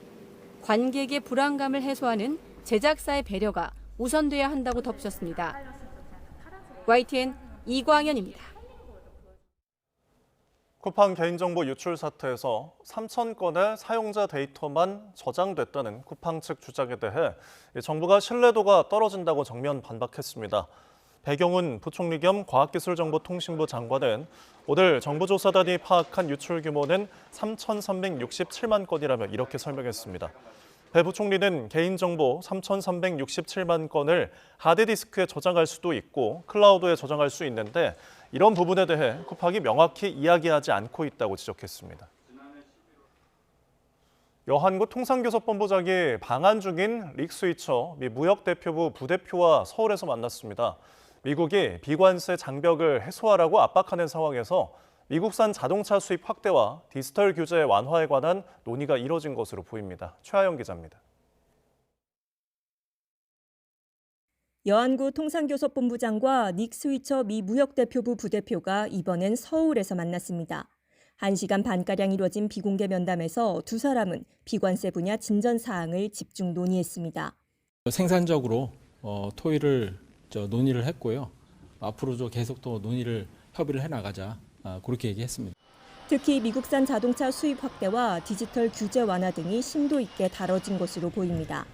관객의 불안감을 해소하는 제작사의 배려가 우선돼야 한다고 덧붙였습니다. YTN 이광현입니다. 쿠팡 개인정보 유출 사태에서 3,000건의 사용자 데이터만 저장됐다는 쿠팡 측 주장에 대해 정부가 신뢰도가 떨어진다고 정면 반박했습니다. 배경훈 부총리 겸 과학기술정보통신부 장관은 오늘 정부조사단이 파악한 유출 규모는 3,367만 건이라며 이렇게 설명했습니다. 배 부총리는 개인정보 3,367만 건을 하드디스크에 저장할 수도 있고 클라우드에 저장할 수 있는데 이런 부분에 대해 쿠팡이 명확히 이야기하지 않고 있다고 지적했습니다. 여한구 통상교섭본부장이 방한 중인 릭 스위처 미 무역대표부 부대표와 서울에서 만났습니다. 미국이 비관세 장벽을 해소하라고 압박하는 상황에서 미국산 자동차 수입 확대와 디지털 규제 완화에 관한 논의가 이뤄진 것으로 보입니다. 최하영 기자입니다. 여한구 통상교섭본부장과 닉 스위처 미 무역대표부 부대표가 이번엔 서울에서 만났습니다. 1시간 반가량 이뤄진 비공개 면담에서 두 사람은 비관세 분야 진전 사항을 집중 논의했습니다. 생산적으로 토의를 논의를 했고요. 앞으로도 계속 또 협의를 해나가자 그렇게 얘기했습니다. 특히 미국산 자동차 수입 확대와 디지털 규제 완화 등이 심도 있게 다뤄진 것으로 보입니다.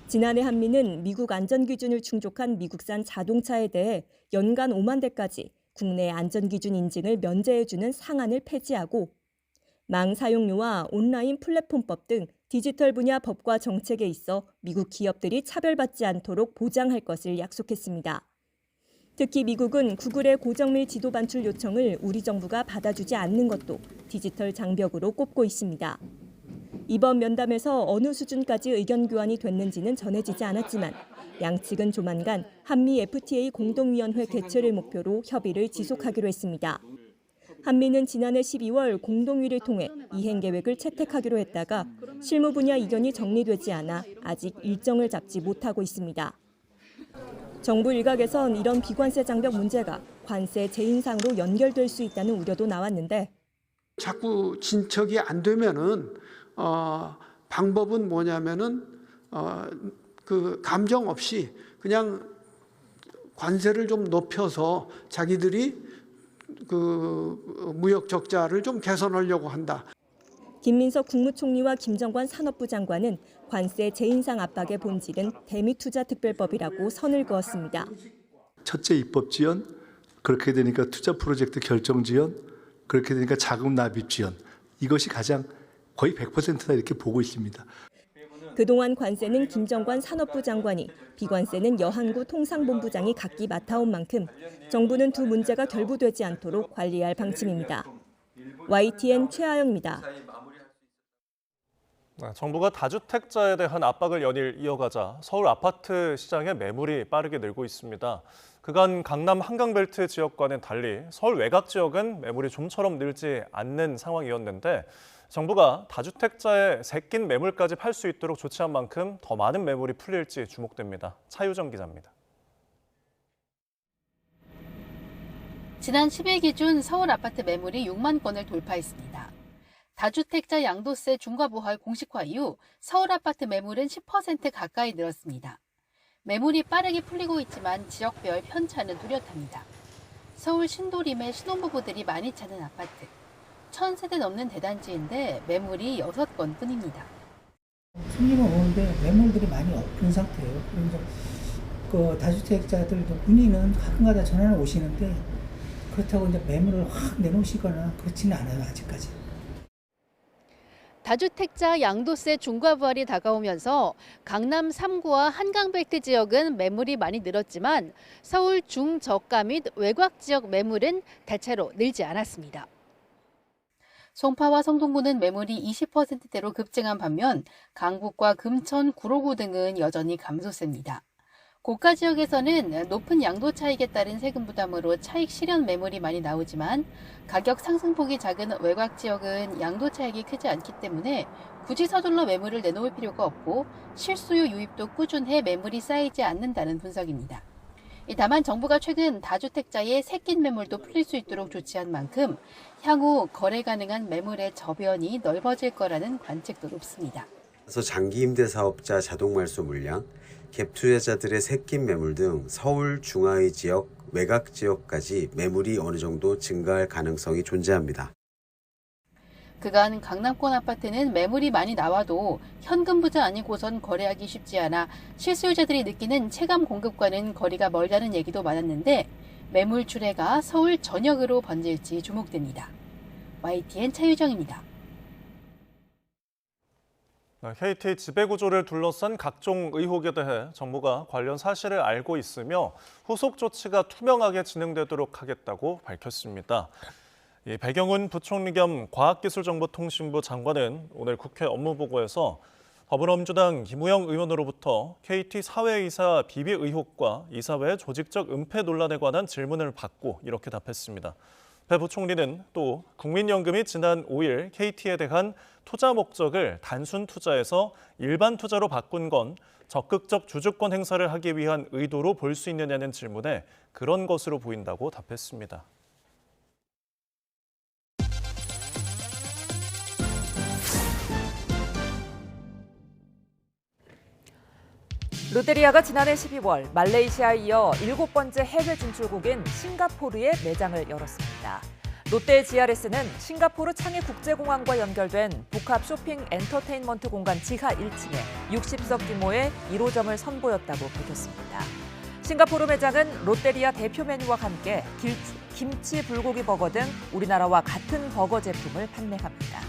지난해 한미는 미국 안전기준을 충족한 미국산 자동차에 대해 연간 5만 대까지 국내 안전기준 인증을 면제해주는 상한을 폐지하고 망 사용료와 온라인 플랫폼법 등 디지털 분야 법과 정책에 있어 미국 기업들이 차별받지 않도록 보장할 것을 약속했습니다. 특히 미국은 구글의 고정밀 지도 반출 요청을 우리 정부가 받아주지 않는 것도 디지털 장벽으로 꼽고 있습니다. 이번 면담에서 어느 수준까지 의견 교환이 됐는지는 전해지지 않았지만 양측은 조만간 한미 FTA 공동위원회 개최를 목표로 협의를 지속하기로 했습니다. 한미는 지난해 12월 공동위를 통해 이행 계획을 채택하기로 했다가 실무 분야 이견이 정리되지 않아 아직 일정을 잡지 못하고 있습니다. 정부 일각에선 이런 비관세 장벽 문제가 관세 재인상으로 연결될 수 있다는 우려도 나왔는데 자꾸 진척이 안 되면은 방법은 뭐냐면은 그 감정 없이 그냥 관세를 좀 높여서 자기들이 그 무역 적자를 좀 개선하려고 한다. 김민석 국무총리와 김정관 산업부 장관은 관세 재인상 압박의 본질은 대미투자특별법이라고 선을 그었습니다. 첫째 입법 지연, 그렇게 되니까 투자 프로젝트 결정 지연, 그렇게 되니까 자금 납입 지연. 이것이 가장 거의 100%다 이렇게 보고 있습니다. 그동안 관세는 김정관 산업부 장관이, 비관세는 여한구 통상본부장이 각기 맡아온 만큼 정부는 두 문제가 결부되지 않도록 관리할 방침입니다. YTN 최아영입니다. 정부가 다주택자에 대한 압박을 연일 이어가자 서울 아파트 시장의 매물이 빠르게 늘고 있습니다. 그간 강남 한강벨트 지역과는 달리 서울 외곽 지역은 매물이 좀처럼 늘지 않는 상황이었는데 정부가 다주택자의 새낀 매물까지 팔 수 있도록 조치한 만큼 더 많은 매물이 풀릴지 주목됩니다. 차유정 기자입니다. 지난 10일 기준 서울 아파트 매물이 6만 건을 돌파했습니다. 다주택자 양도세 중과부활 공식화 이후 서울 아파트 매물은 10% 가까이 늘었습니다. 매물이 빠르게 풀리고 있지만 지역별 편차는 뚜렷합니다. 서울 신도림의 신혼부부들이 많이 찾는 아파트. 1000세대 넘는 대단지인데 매물이 6건 뿐입니다. 손님은 오는데 매물들이 많이 없는 상태예요. 그래서 그 다주택자들도 문의는 가끔가다 전화를 오시는데 그렇다고 이제 매물을 확 내놓으시거나 그렇지는 않아요, 아직까지. 다주택자 양도세 중과부활이 다가오면서 강남 3구와 한강벨트 지역은 매물이 많이 늘었지만 서울 중저가 및 외곽 지역 매물은 대체로 늘지 않았습니다. 송파와 성동구는 매물이 20%대로 급증한 반면 강북과 금천, 구로구 등은 여전히 감소세입니다. 고가 지역에서는 높은 양도 차익에 따른 세금 부담으로 차익 실현 매물이 많이 나오지만 가격 상승폭이 작은 외곽 지역은 양도 차익이 크지 않기 때문에 굳이 서둘러 매물을 내놓을 필요가 없고 실수요 유입도 꾸준해 매물이 쌓이지 않는다는 분석입니다. 다만 정부가 최근 다주택자의 새낀 매물도 풀릴 수 있도록 조치한 만큼 향후 거래 가능한 매물의 저변이 넓어질 거라는 관측도 높습니다. 그래서 장기 임대 사업자 자동 말소 물량, 갭 투자자들의 새낀 매물 등 서울 중하위 지역, 외곽 지역까지 매물이 어느 정도 증가할 가능성이 존재합니다. 그간 강남권 아파트는 매물이 많이 나와도 현금 부자 아니고선 거래하기 쉽지 않아 실수요자들이 느끼는 체감 공급과는 거리가 멀다는 얘기도 많았는데 매물 출회가 서울 전역으로 번질지 주목됩니다. YTN 차유정입니다. KT 지배구조를 둘러싼 각종 의혹에 대해 정부가 관련 사실을 알고 있으며 후속 조치가 투명하게 진행되도록 하겠다고 밝혔습니다. 배경훈 부총리 겸 과학기술정보통신부 장관은 오늘 국회 업무보고에서 더불어민주당 김우영 의원으로부터 KT 사회이사 비비 의혹과 이사회 조직적 은폐 논란에 관한 질문을 받고 이렇게 답했습니다. 배 부총리는 또 국민연금이 지난 5일 KT에 대한 투자 목적을 단순 투자에서 일반 투자로 바꾼 건 적극적 주주권 행사를 하기 위한 의도로 볼 수 있느냐는 질문에 그런 것으로 보인다고 답했습니다. 롯데리아가 지난해 12월 말레이시아에 이어 7번째 해외 진출국인 싱가포르에 매장을 열었습니다. 롯데 GRS는 싱가포르 창해 국제공항과 연결된 복합 쇼핑 엔터테인먼트 공간 지하 1층에 60석 규모의 1호점을 선보였다고 밝혔습니다. 싱가포르 매장은 롯데리아 대표 메뉴와 함께 김치 불고기 버거 등 우리나라와 같은 버거 제품을 판매합니다.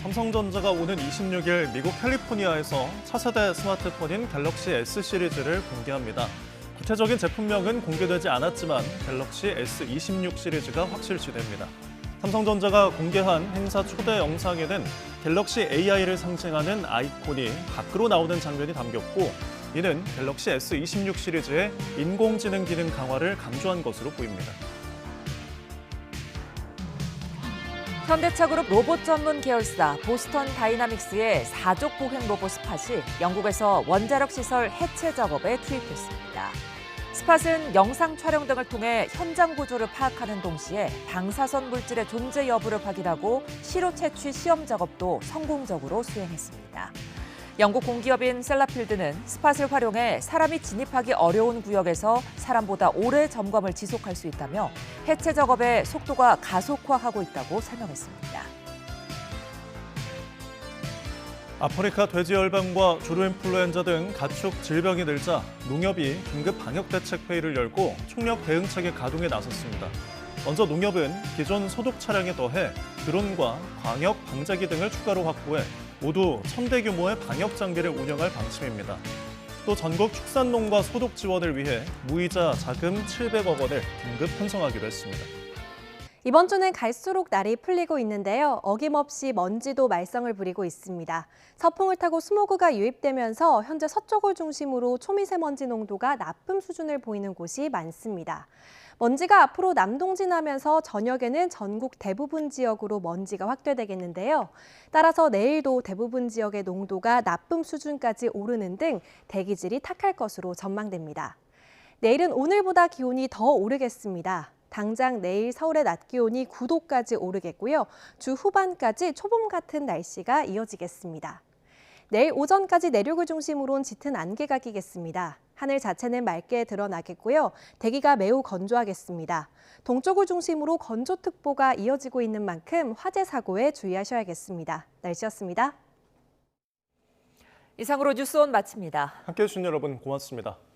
삼성전자가 오는 26일 미국 캘리포니아에서 차세대 스마트폰인 갤럭시 S 시리즈를 공개합니다. 구체적인 제품명은 공개되지 않았지만 갤럭시 S26 시리즈가 확실시됩니다. 삼성전자가 공개한 행사 초대 영상에는 갤럭시 AI를 상징하는 아이콘이 밖으로 나오는 장면이 담겼고 이는 갤럭시 S26 시리즈의 인공지능 기능 강화를 강조한 것으로 보입니다. 현대차그룹 로봇 전문 계열사 보스턴 다이나믹스의 4족 보행 로봇 스팟이 영국에서 원자력 시설 해체 작업에 투입됐습니다. 스팟은 영상 촬영 등을 통해 현장 구조를 파악하는 동시에 방사선 물질의 존재 여부를 확인하고 시로 채취 시험 작업도 성공적으로 수행했습니다. 영국 공기업인 셀라필드는 스팟을 활용해 사람이 진입하기 어려운 구역에서 사람보다 오래 점검을 지속할 수 있다며 해체 작업의 속도가 가속화하고 있다고 설명했습니다. 아프리카 돼지열병과 조류인플루엔자 등 가축 질병이 늘자 농협이 긴급 방역대책회의를 열고 총력 대응책에 가동에 나섰습니다. 먼저 농협은 기존 소독 차량에 더해 드론과 광역 방제기 등을 추가로 확보해 모두 1000대 규모의 방역 장비를 운영할 방침입니다. 또 전국 축산농가 소독 지원을 위해 무이자 자금 700억 원을 긴급 편성하기로 했습니다. 이번 주는 갈수록 날이 풀리고 있는데요. 어김없이 먼지도 말썽을 부리고 있습니다. 서풍을 타고 스모그가 유입되면서 현재 서쪽을 중심으로 초미세먼지 농도가 나쁨 수준을 보이는 곳이 많습니다. 먼지가 앞으로 남동진하면서 저녁에는 전국 대부분 지역으로 먼지가 확대되겠는데요. 따라서 내일도 대부분 지역의 농도가 나쁨 수준까지 오르는 등 대기질이 탁할 것으로 전망됩니다. 내일은 오늘보다 기온이 더 오르겠습니다. 당장 내일 서울의 낮 기온이 9도까지 오르겠고요. 주 후반까지 초봄 같은 날씨가 이어지겠습니다. 내일 오전까지 내륙을 중심으로는 짙은 안개가 끼겠습니다. 하늘 자체는 맑게 드러나겠고요. 대기가 매우 건조하겠습니다. 동쪽을 중심으로 건조특보가 이어지고 있는 만큼 화재 사고에 주의하셔야겠습니다. 날씨였습니다. 이상으로 뉴스온 마칩니다. 함께해 주신 여러분 고맙습니다.